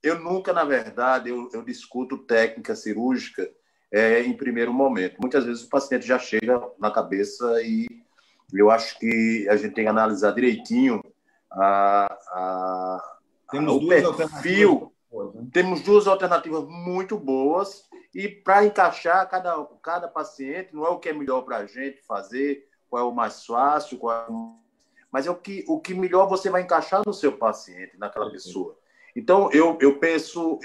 F: eu nunca, na verdade, eu discuto técnica cirúrgica em primeiro momento. Muitas vezes o paciente já chega na cabeça e eu acho que a gente tem que analisar direitinho o perfil. Temos duas alternativas muito boas e para encaixar cada paciente, não é o que é melhor para a gente fazer, qual é o mais fácil, mas é o que melhor você vai encaixar no seu paciente, naquela pessoa. Então, eu penso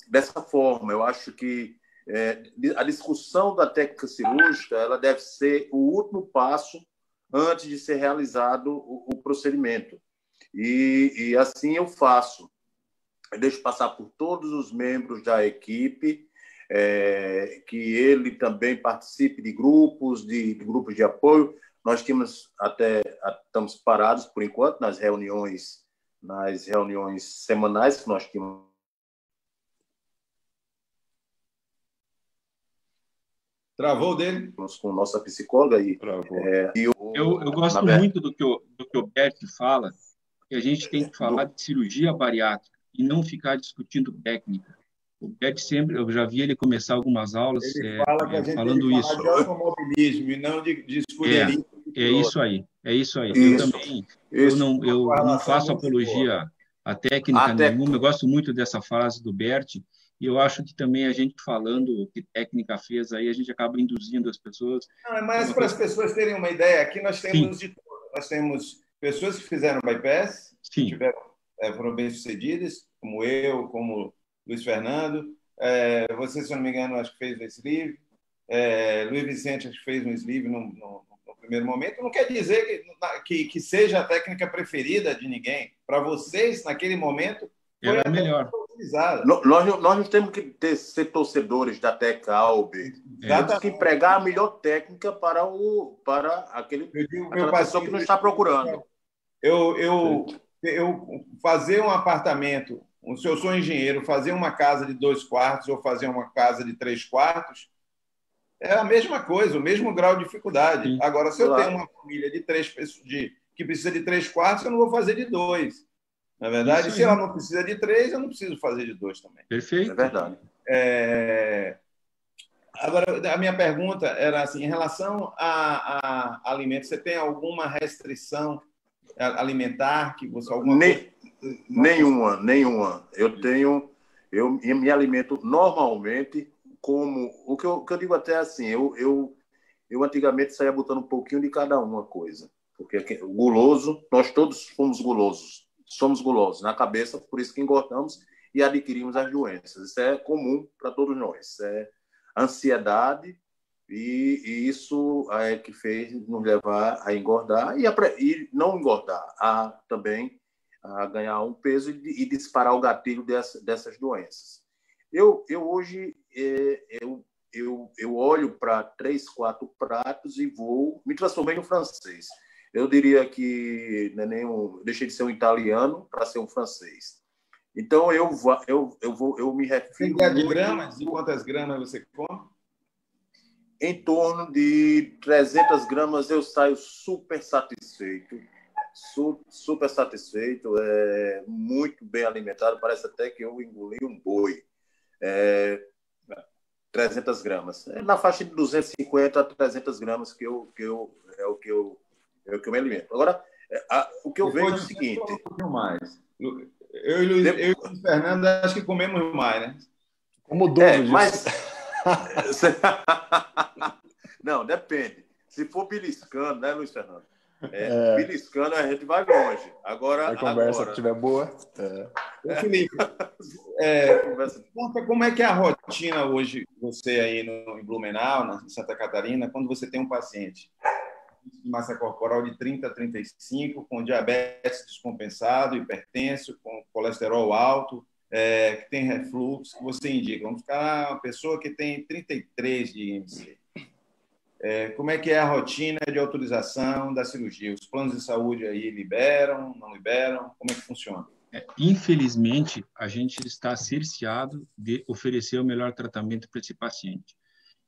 F: dessa forma. Eu acho que a discussão da técnica cirúrgica ela deve ser o último passo antes de ser realizado o procedimento. E assim eu faço. Eu deixo passar por todos os membros da equipe, que ele também participe de grupos de apoio. Nós estamos parados, por enquanto, nas reuniões semanais que nós tínhamos
B: Travou dele?
F: Com nossa psicóloga aí.
D: Eu gosto muito do que o Bert fala, que a gente tem que falar de cirurgia bariátrica e não ficar discutindo técnica. O Bert sempre, eu já vi ele começar algumas aulas
B: Ele fala que a gente
D: falando
B: tem que
D: isso.
B: falar de automobilismo e não de escuderia.
D: É isso aí.
F: Isso.
D: Eu não faço apologia à técnica nenhuma. Eu gosto muito dessa frase do Bert. E eu acho que também a gente falando o que técnica fez aí, a gente acaba induzindo as pessoas.
B: Não, mas para as pessoas terem uma ideia, aqui nós temos de tudo. Nós temos pessoas que fizeram bypass, que foram bem-sucedidas, como eu, como Luiz Fernando. Você, se eu não me engano, acho que fez o sleeve. Luiz Vicente acho que fez um sleeve no primeiro momento. Não quer dizer que seja a técnica preferida de ninguém. Para vocês, naquele momento, foi
D: a melhor.
F: Nós não temos que ser torcedores da Tecalbe. Temos que empregar a melhor técnica para aquela pessoa que não está procurando.
B: Eu fazer um apartamento, se eu sou engenheiro, fazer uma casa de 2 quartos ou fazer uma casa de 3 quartos, é a mesma coisa, o mesmo grau de dificuldade. Sim. Agora, se eu tenho uma família de 3 pessoas que precisa de 3 quartos, eu não vou fazer de 2. Na verdade, se ela não precisa de 3, eu não preciso fazer de 2 também.
D: Perfeito.
F: É verdade.
B: Agora, a minha pergunta era assim, em relação a alimentos, você tem alguma restrição alimentar que você
F: Nenhuma. Eu me alimento normalmente como o que eu digo até assim, eu antigamente saía botando um pouquinho de cada uma coisa, porque guloso, nós todos somos gulosos na cabeça, por isso que engordamos e adquirimos as doenças. Isso é comum para todos nós. Isso é ansiedade e isso é que fez nos levar a engordar e não engordar, também a ganhar um peso e disparar o gatilho dessas doenças. Eu hoje eu olho para 3, 4 pratos e me transformei no francês. Eu diria que deixei de ser um italiano para ser um francês. Então, eu me refiro...
B: Tem ideia de gramas? De quantas gramas você come?
F: Em torno de 300 gramas eu saio super satisfeito. Super satisfeito. Muito bem alimentado. Parece até que eu engoli um boi. 300 gramas. Na faixa de 250 a 300 gramas que eu me alimento. Agora, o que eu vejo é o seguinte...
B: Mais. Eu e o Fernando acho que comemos mais, né?
E: Como dono disso.
F: Mas... Não, depende. Se for beliscando, né, Luiz Fernando? Beliscando, a gente vai longe. Agora,
E: a conversa que estiver boa.
B: Felipe, conta como é que é a rotina hoje, você aí em Blumenau, em Santa Catarina, quando você tem um paciente de massa corporal de 30 a 35, com diabetes descompensado, hipertenso, com colesterol alto, que tem refluxo, que você indica. Vamos ficar uma pessoa que tem 33 de IMC. Como é que é a rotina de autorização da cirurgia? Os planos de saúde aí liberam, não liberam? Como é que funciona?
D: Infelizmente, a gente está cerceado de oferecer o melhor tratamento para esse paciente.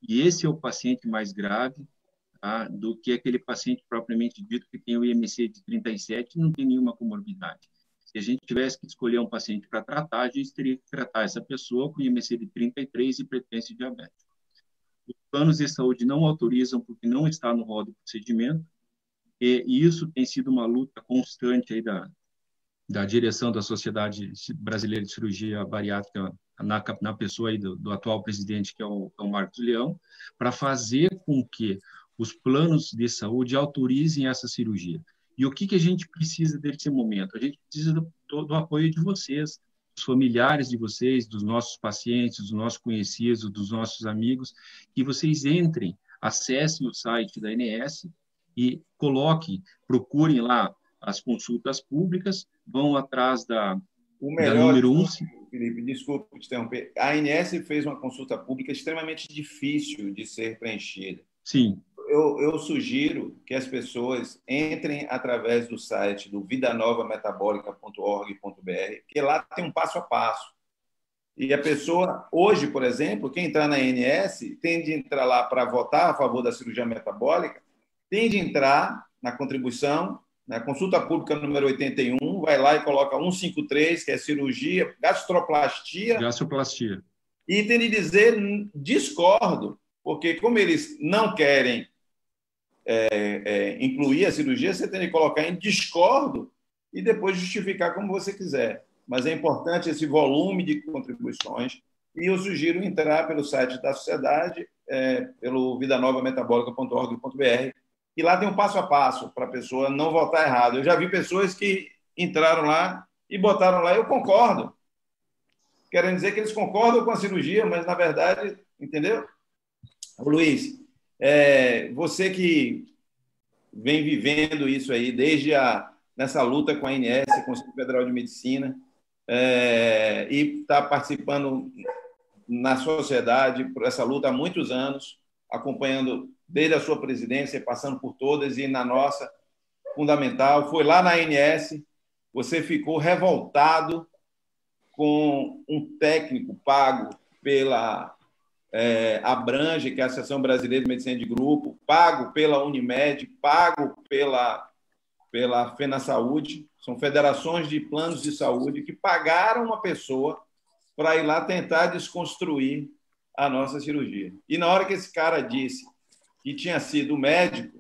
D: E esse é o paciente mais grave, tá, do que aquele paciente propriamente dito que tem o IMC de 37 e não tem nenhuma comorbidade. Se a gente tivesse que escolher um paciente para tratar, a gente teria que tratar essa pessoa com IMC de 33 e hipertensão diabética. Os planos de saúde não autorizam porque não está no rol do procedimento, e isso tem sido uma luta constante aí da direção da Sociedade Brasileira de Cirurgia Bariátrica na pessoa aí do atual presidente, que é o Marcos Leão, para fazer com que os planos de saúde autorizem essa cirurgia. E o que a gente precisa nesse momento? A gente precisa do apoio de vocês, dos familiares de vocês, dos nossos pacientes, dos nossos conhecidos, dos nossos amigos, que vocês entrem, acessem o site da ANS e procurem lá as consultas públicas, vão atrás da número 1.
B: Felipe, desculpe te interromper. A ANS fez uma consulta pública extremamente difícil de ser preenchida.
D: Sim.
B: Eu sugiro que as pessoas entrem através do site do vidanovametabolica.org.br, que lá tem um passo a passo. E a pessoa, hoje, por exemplo, quem entrar na ANS, tem de entrar lá para votar a favor da cirurgia metabólica, tem de entrar na contribuição, na consulta pública número 81, vai lá e coloca 153, que é cirurgia, gastroplastia.
D: Gastroplastia.
B: E tem de dizer discordo, porque como eles não querem incluir a cirurgia, você tem de colocar em discordo e depois justificar como você quiser. Mas é importante esse volume de contribuições e eu sugiro entrar pelo site da sociedade, pelo vidanovametabolica.org.br, e lá tem um passo a passo para a pessoa não votar errado. Eu já vi pessoas que entraram lá e botaram lá, eu concordo. Querem dizer que eles concordam com a cirurgia, mas, na verdade, entendeu? Luiz, você que vem vivendo isso aí desde nessa luta com a ANS, Conselho Federal de Medicina, e está participando na sociedade por essa luta há muitos anos, acompanhando desde a sua presidência, passando por todas, e na nossa, fundamental. Foi lá na ANS, você ficou revoltado com um técnico pago pela Abrange, que é a Associação Brasileira de Medicina de Grupo, pago pela Unimed, pago pela FenaSaúde, são federações de planos de saúde que pagaram uma pessoa para ir lá tentar desconstruir a nossa cirurgia. E na hora que esse cara disse que tinha sido médico,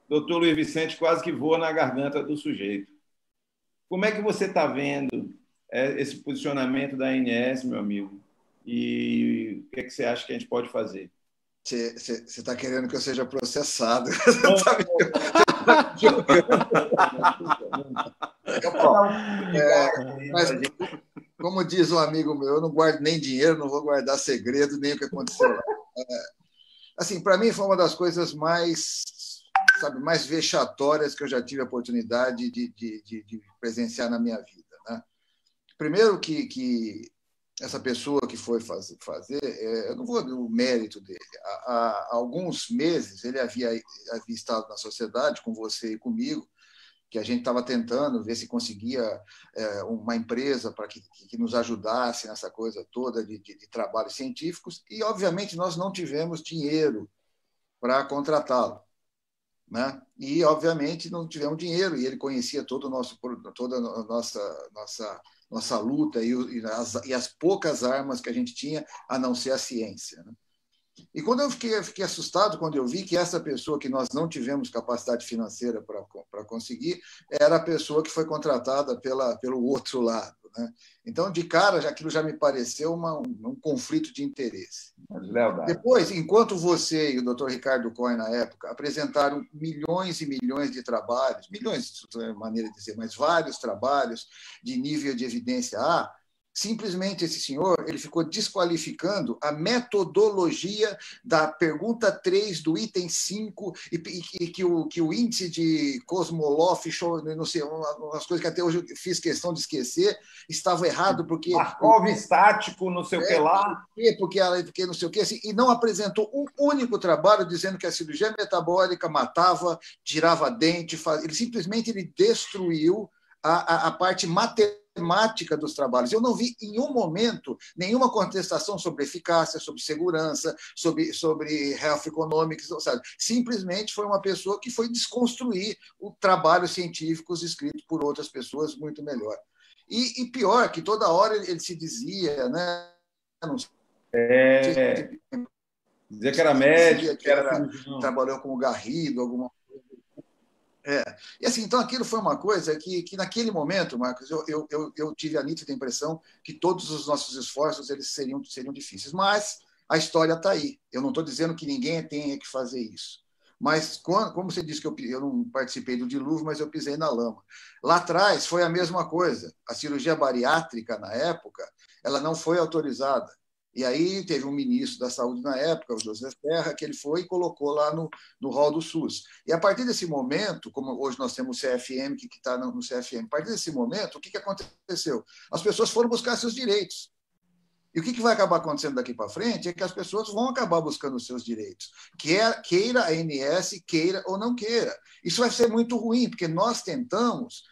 B: o doutor Luiz Vicente quase que voa na garganta do sujeito. Como é que você está vendo esse posicionamento da ANS, meu amigo? E o que você acha que a gente pode fazer?
C: Você está querendo que eu seja processado. Mas, como diz um amigo meu, eu não guardo nem dinheiro, não vou guardar segredo, nem o que aconteceu lá. Assim, para mim foi uma das coisas mais vexatórias que eu já tive a oportunidade de presenciar na minha vida, né? Primeiro que essa pessoa que foi fazer, eu não vou no mérito dele. Há alguns meses ele havia estado na sociedade com você e comigo, que a gente estava tentando ver se conseguia uma empresa para que nos ajudasse nessa coisa toda de trabalhos científicos, e, obviamente, nós não tivemos dinheiro para contratá-lo, né? E, obviamente, não tivemos dinheiro, e ele conhecia toda a nossa luta e as poucas armas que a gente tinha, a não ser a ciência, né? E quando eu fiquei assustado quando eu vi que essa pessoa que nós não tivemos capacidade financeira para conseguir era a pessoa que foi contratada pelo outro lado, né? Então, de cara, aquilo já me pareceu um conflito de interesse. Depois, enquanto você e o Dr. Ricardo Cohen, na época, apresentaram milhões e milhões de trabalhos, milhões, é maneira de dizer, mas vários trabalhos de nível de evidência A, simplesmente esse senhor ele ficou desqualificando a metodologia da pergunta 3 do item 5 e que o índice de Kosmolov, não sei, umas coisas que até hoje eu fiz questão de esquecer, estava errado porque...
B: Markov estático, não sei o que lá.
C: Porque não sei o que, assim, e não apresentou um único trabalho dizendo que a cirurgia metabólica matava, tirava dente, ele simplesmente destruiu a parte matemática dos trabalhos. Eu não vi em um momento nenhuma contestação sobre eficácia, sobre segurança, sobre health economics, sabe? Simplesmente foi uma pessoa que foi desconstruir o trabalho científicos escritos por outras pessoas muito melhor. E pior, que toda hora ele se dizia, né? Não sei,
B: dizia que era médico,
C: trabalhou com o Garrido, alguma coisa. E assim, então aquilo foi uma coisa que naquele momento, Marcos, eu tive a nítida impressão que todos os nossos esforços eles seriam difíceis. Mas a história está aí. Eu não estou dizendo que ninguém tenha que fazer isso. Mas, como você disse que eu não participei do dilúvio, mas eu pisei na lama. Lá atrás foi a mesma coisa. A cirurgia bariátrica, na época, ela não foi autorizada. E aí teve um ministro da Saúde na época, o José Serra, que ele foi e colocou lá no hall do SUS. E a partir desse momento, como hoje nós temos o CFM, que está no CFM, a partir desse momento, o que aconteceu? As pessoas foram buscar seus direitos. E o que vai acabar acontecendo daqui para frente é que as pessoas vão acabar buscando os seus direitos. Queira a ANS, queira ou não queira. Isso vai ser muito ruim, porque nós tentamos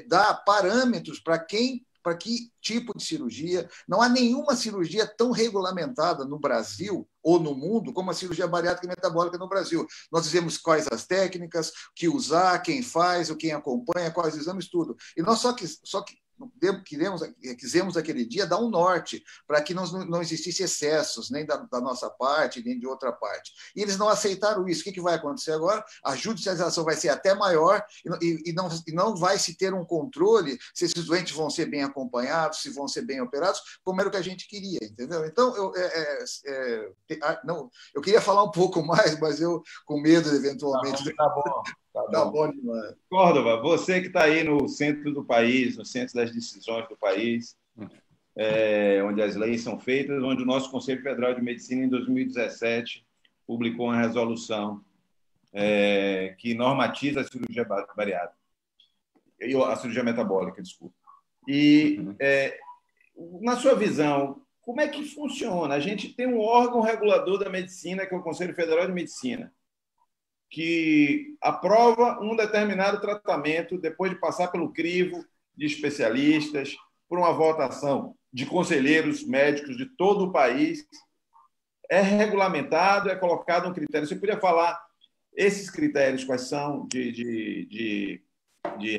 C: dar parâmetros para quem para que tipo de cirurgia. Não há nenhuma cirurgia tão regulamentada no Brasil ou no mundo como a cirurgia bariátrica e metabólica no Brasil. Nós dizemos quais as técnicas, o que usar, quem faz, quem acompanha, quais exames, tudo. E nós só quisemos naquele dia dar um norte para que não existisse excessos, nem da nossa parte, nem de outra parte. E eles não aceitaram isso. O que vai acontecer agora? A judicialização vai ser até maior e não vai se ter um controle se esses doentes vão ser bem acompanhados, se vão ser bem operados, como era o que a gente queria, entendeu? Então, eu queria falar um pouco mais, mas eu com medo, eventualmente.
B: Tá bom.
C: Tá bom demais.
B: Córdova, você que está aí no centro do país, no centro das decisões do país, onde as leis são feitas, onde o nosso Conselho Federal de Medicina, em 2017, publicou uma resolução que normatiza a cirurgia bariátrica, a cirurgia metabólica, desculpa. E, na sua visão, como é que funciona? A gente tem um órgão regulador da medicina, que é o Conselho Federal de Medicina, que aprova um determinado tratamento depois de passar pelo crivo de especialistas, por uma votação de conselheiros médicos de todo o país, é regulamentado, é colocado um critério. Você podia falar esses critérios, quais são de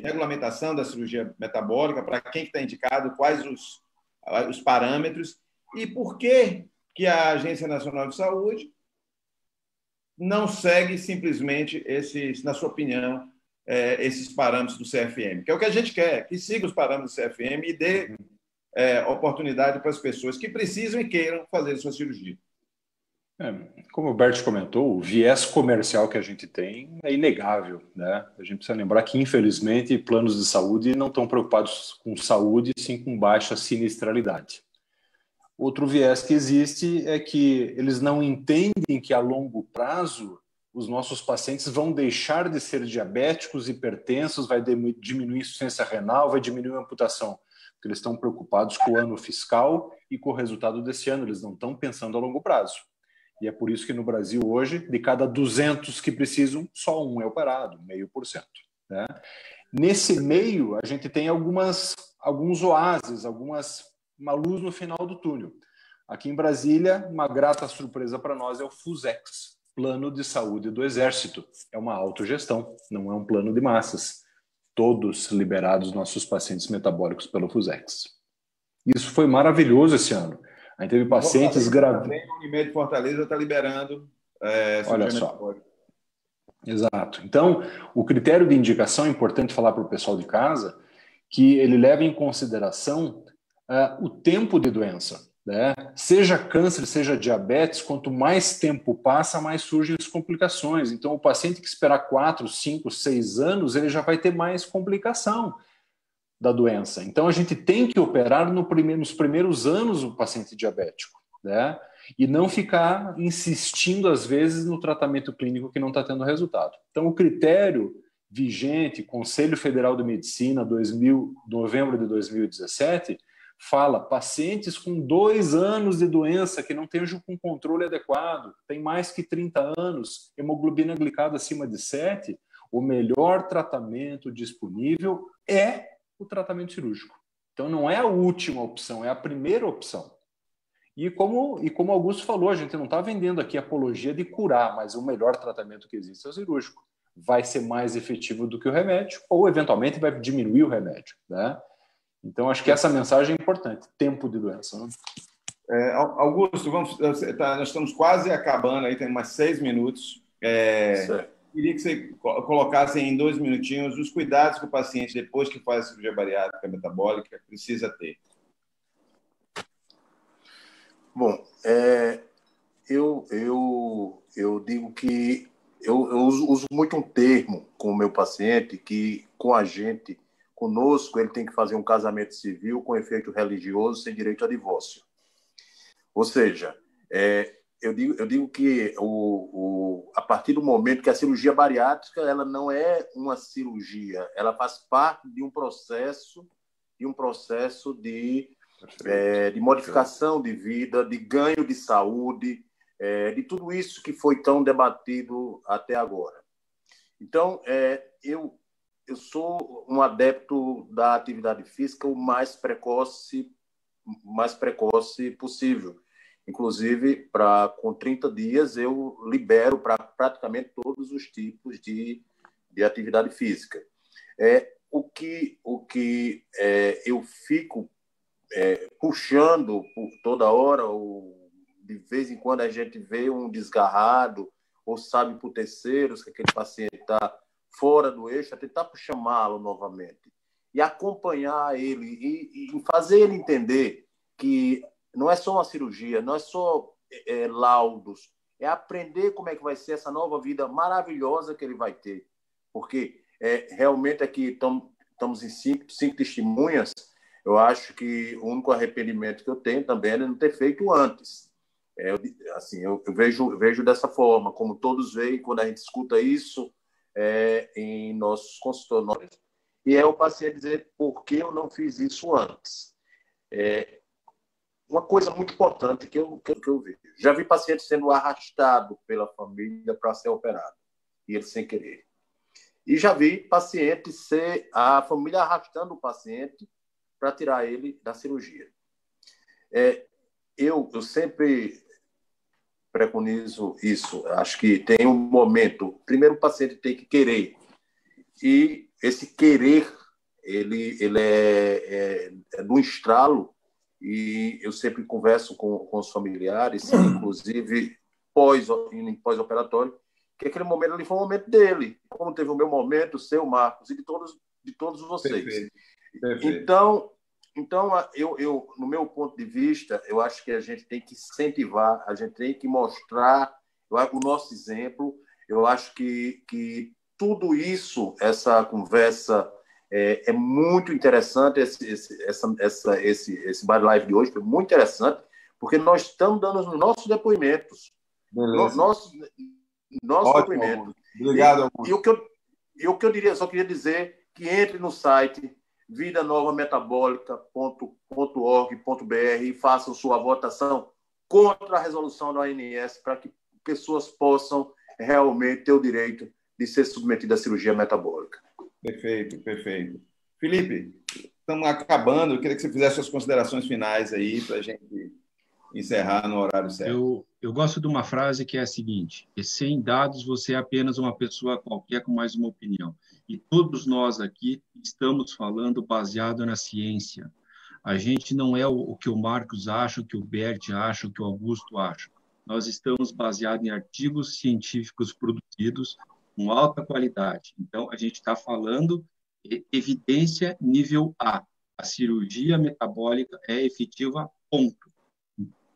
B: regulamentação da cirurgia metabólica, para quem está indicado, quais os parâmetros, e por que a Agência Nacional de Saúde não segue simplesmente na sua opinião, esses parâmetros do CFM, que é o que a gente quer, que siga os parâmetros do CFM e dê oportunidade para as pessoas que precisam e queiram fazer a sua cirurgia.
E: Como o Bert comentou, o viés comercial que a gente tem é inegável, né? A gente precisa lembrar que, infelizmente, planos de saúde não estão preocupados com saúde, sim com baixa sinistralidade. Outro viés que existe é que eles não entendem que, a longo prazo, os nossos pacientes vão deixar de ser diabéticos, hipertensos, vai diminuir a insuficiência renal, vai diminuir a amputação, porque eles estão preocupados com o ano fiscal e com o resultado desse ano, eles não estão pensando a longo prazo. E é por isso que no Brasil hoje, de cada 200 que precisam, só um é operado, 0,5%. Né? Nesse meio, a gente tem alguns oásis, uma luz no final do túnel. Aqui em Brasília, uma grata surpresa para nós é o FUSEX, Plano de Saúde do Exército. É uma autogestão, não é um plano de massas. Todos liberados nossos pacientes metabólicos pelo FUSEX. Isso foi maravilhoso esse ano. A gente teve pacientes graves.
B: A Unimed Fortaleza está liberando.
E: Olha só. Exato. Então, o critério de indicação é importante falar para o pessoal de casa que ele leva em consideração o tempo de doença. Né? Seja câncer, seja diabetes, quanto mais tempo passa, mais surgem as complicações. Então, o paciente que esperar 4, 5, 6 anos, ele já vai ter mais complicação da doença. Então, a gente tem que operar nos primeiros anos o paciente diabético, né? E não ficar insistindo, às vezes, no tratamento clínico que não está tendo resultado. Então, o critério vigente, Conselho Federal de Medicina, novembro de 2017, fala pacientes com 2 anos de doença que não estejam com controle adequado, tem mais que 30 anos, hemoglobina glicada acima de 7, o melhor tratamento disponível é o tratamento cirúrgico. Então, não é a última opção, é a primeira opção. E como Augusto falou, a gente não está vendendo aqui apologia de curar, mas o melhor tratamento que existe é o cirúrgico. Vai ser mais efetivo do que o remédio, ou eventualmente vai diminuir o remédio, né? Então, acho que essa mensagem é importante, tempo de doença. Né?
B: Augusto, nós estamos quase acabando, aí tem mais 6 minutos. Queria que você colocasse em 2 minutinhos os cuidados que o paciente, depois que faz a cirurgia bariátrica metabólica, precisa ter.
F: Bom, eu digo que eu uso muito um termo com o meu paciente que, com a gente, conosco, ele tem que fazer um casamento civil com efeito religioso sem direito a divórcio. Ou seja, eu digo que a partir do momento que a cirurgia bariátrica ela não é uma cirurgia, ela faz parte de um processo de modificação de vida, de ganho de saúde, de tudo isso que foi tão debatido até agora. Então, sou um adepto da atividade física o mais precoce possível. Inclusive, com 30 dias, eu libero para praticamente todos os tipos de atividade física. O que eu fico puxando por toda hora, ou de vez em quando a gente vê um desgarrado, ou sabe por terceiros que aquele paciente está fora do eixo, é tentar chamá-lo novamente e acompanhar ele e fazer ele entender que não é só uma cirurgia, não é só laudos, é aprender como é que vai ser essa nova vida maravilhosa que ele vai ter. Porque realmente aqui estamos em cinco testemunhas. Eu acho que o único arrependimento que eu tenho também é não ter feito antes. Eu vejo dessa forma, como todos veem quando a gente escuta isso em nossos consultórios. E é o paciente dizer por que eu não fiz isso antes. Uma coisa muito importante que eu vejo. Já vi paciente sendo arrastado pela família para ser operado, e ele sem querer. E já vi paciente a família arrastando o paciente para tirar ele da cirurgia. Eu sempre preconizo isso. Acho que tem um momento. Primeiro, o paciente tem que querer. E esse querer, ele é do estralo. E eu sempre converso com os familiares, inclusive pós-operatório, que aquele momento ali foi o momento dele, como teve o meu momento, o seu, Marcos, e de todos vocês. Perfeito. Então eu, no meu ponto de vista, eu acho que a gente tem que incentivar, a gente tem que mostrar o nosso exemplo. Eu acho que tudo isso, essa conversa é muito interessante. Esse Body Live de hoje foi muito interessante, porque nós estamos dando os nossos depoimentos. Nossos depoimentos.
B: Obrigado,
F: Augusto. E o que eu diria, só queria dizer que entre no site vidanovametabolica.org.br e façam sua votação contra a resolução da OMS, para que pessoas possam realmente ter o direito de ser submetidas à cirurgia metabólica.
B: Perfeito. Felipe, estamos acabando. Eu queria que você fizesse suas considerações finais aí para a gente encerrar no horário certo.
D: Eu gosto de uma frase que é a seguinte: sem dados você é apenas uma pessoa qualquer com mais uma opinião. E todos nós aqui estamos falando baseado na ciência. A gente não é o que o Marcos acha, o que o Bert acha, o que o Augusto acha. Nós estamos baseados em artigos científicos produzidos com alta qualidade. Então, a gente está falando evidência nível A. A cirurgia metabólica é efetiva, ponto.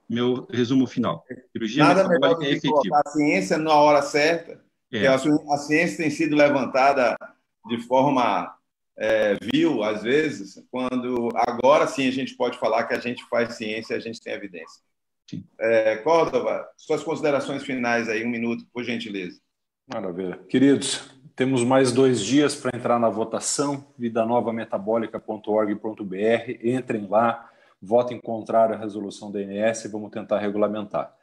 D: Meu resumo final. Cirurgia metabólica é efetiva.
B: Colocar a ciência na hora certa, porque a ciência tem sido levantada de forma vil, às vezes, quando agora sim a gente pode falar que a gente faz ciência e a gente tem evidência. Córdova, suas considerações finais aí, 1 minuto, por gentileza.
E: Maravilha. Queridos, temos mais 2 dias para entrar na votação, vidanovametabolica.org.br. Entrem lá, votem contrário à resolução da ANS e vamos tentar regulamentar.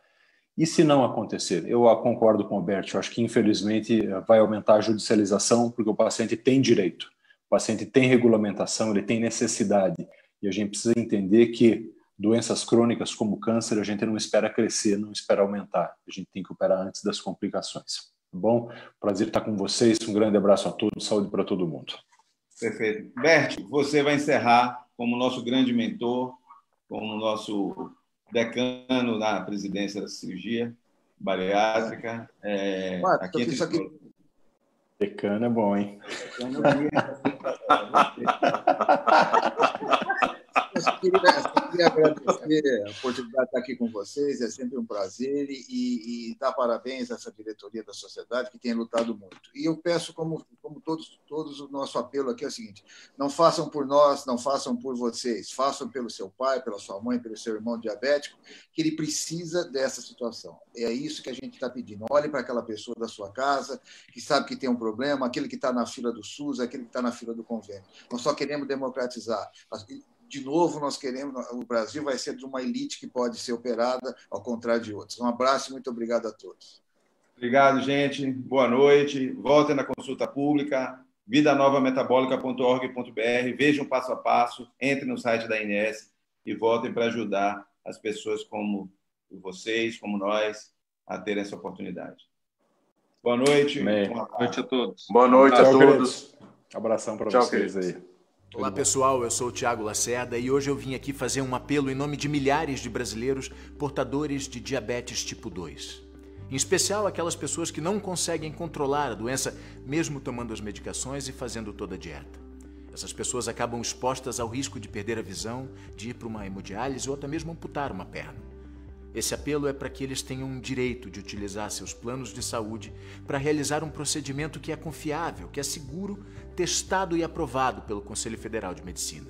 E: E se não acontecer? Eu concordo com o Bert, eu acho que infelizmente vai aumentar a judicialização, porque o paciente tem direito, o paciente tem regulamentação, ele tem necessidade, e a gente precisa entender que doenças crônicas como câncer a gente não espera crescer, não espera aumentar, a gente tem que operar antes das complicações. Tá bom? Prazer estar com vocês, um grande abraço a todos, saúde para todo mundo.
B: Perfeito. Bert, você vai encerrar como nosso grande mentor, como nosso decano na presidência da cirurgia bariátrica.
E: Decano é bom, hein?
C: Eu queria agradecer a oportunidade de estar aqui com vocês, é sempre um prazer, e dar parabéns a essa diretoria da sociedade que tem lutado muito. E eu peço, como todos, o nosso apelo aqui é o seguinte: não façam por nós, não façam por vocês, façam pelo seu pai, pela sua mãe, pelo seu irmão diabético, que ele precisa dessa situação. É isso que a gente está pedindo. Olhe para aquela pessoa da sua casa, que sabe que tem um problema, aquele que está na fila do SUS, aquele que está na fila do convênio. Nós só queremos democratizar. De novo, nós queremos, o Brasil vai ser de uma elite que pode ser operada, ao contrário de outros. Um abraço e muito obrigado a todos.
B: Obrigado, gente. Boa noite. Voltem na consulta pública. vidanovametabolica.org.br, vejam passo a passo, entrem no site da ANS e voltem para ajudar as pessoas como vocês, como nós, a terem essa oportunidade. Boa noite.
D: Boa noite a todos.
F: Boa noite a todos.
E: Abração para vocês aí.
A: Olá pessoal, eu sou o Thiago Lacerda e hoje eu vim aqui fazer um apelo em nome de milhares de brasileiros portadores de diabetes tipo 2. Em especial aquelas pessoas que não conseguem controlar a doença mesmo tomando as medicações e fazendo toda a dieta. Essas pessoas acabam expostas ao risco de perder a visão, de ir para uma hemodiálise ou até mesmo amputar uma perna. Esse apelo é para que eles tenham o direito de utilizar seus planos de saúde para realizar um procedimento que é confiável, que é seguro, testado e aprovado pelo Conselho Federal de Medicina.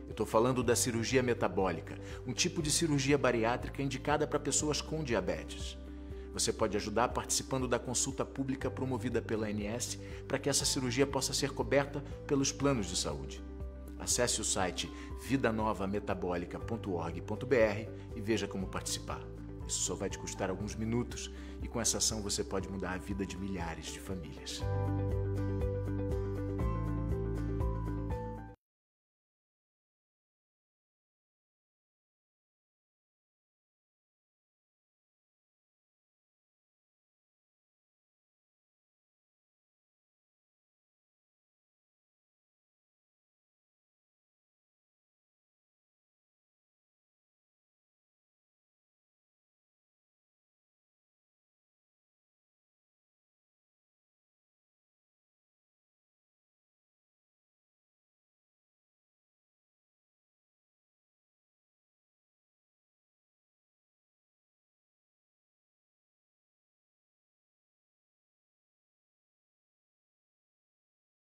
A: Eu estou falando da cirurgia metabólica, um tipo de cirurgia bariátrica indicada para pessoas com diabetes. Você pode ajudar participando da consulta pública promovida pela ANS para que essa cirurgia possa ser coberta pelos planos de saúde. Acesse o site vidanovametabolica.org.br e veja como participar. Isso só vai te custar alguns minutos e com essa ação você pode mudar a vida de milhares de famílias.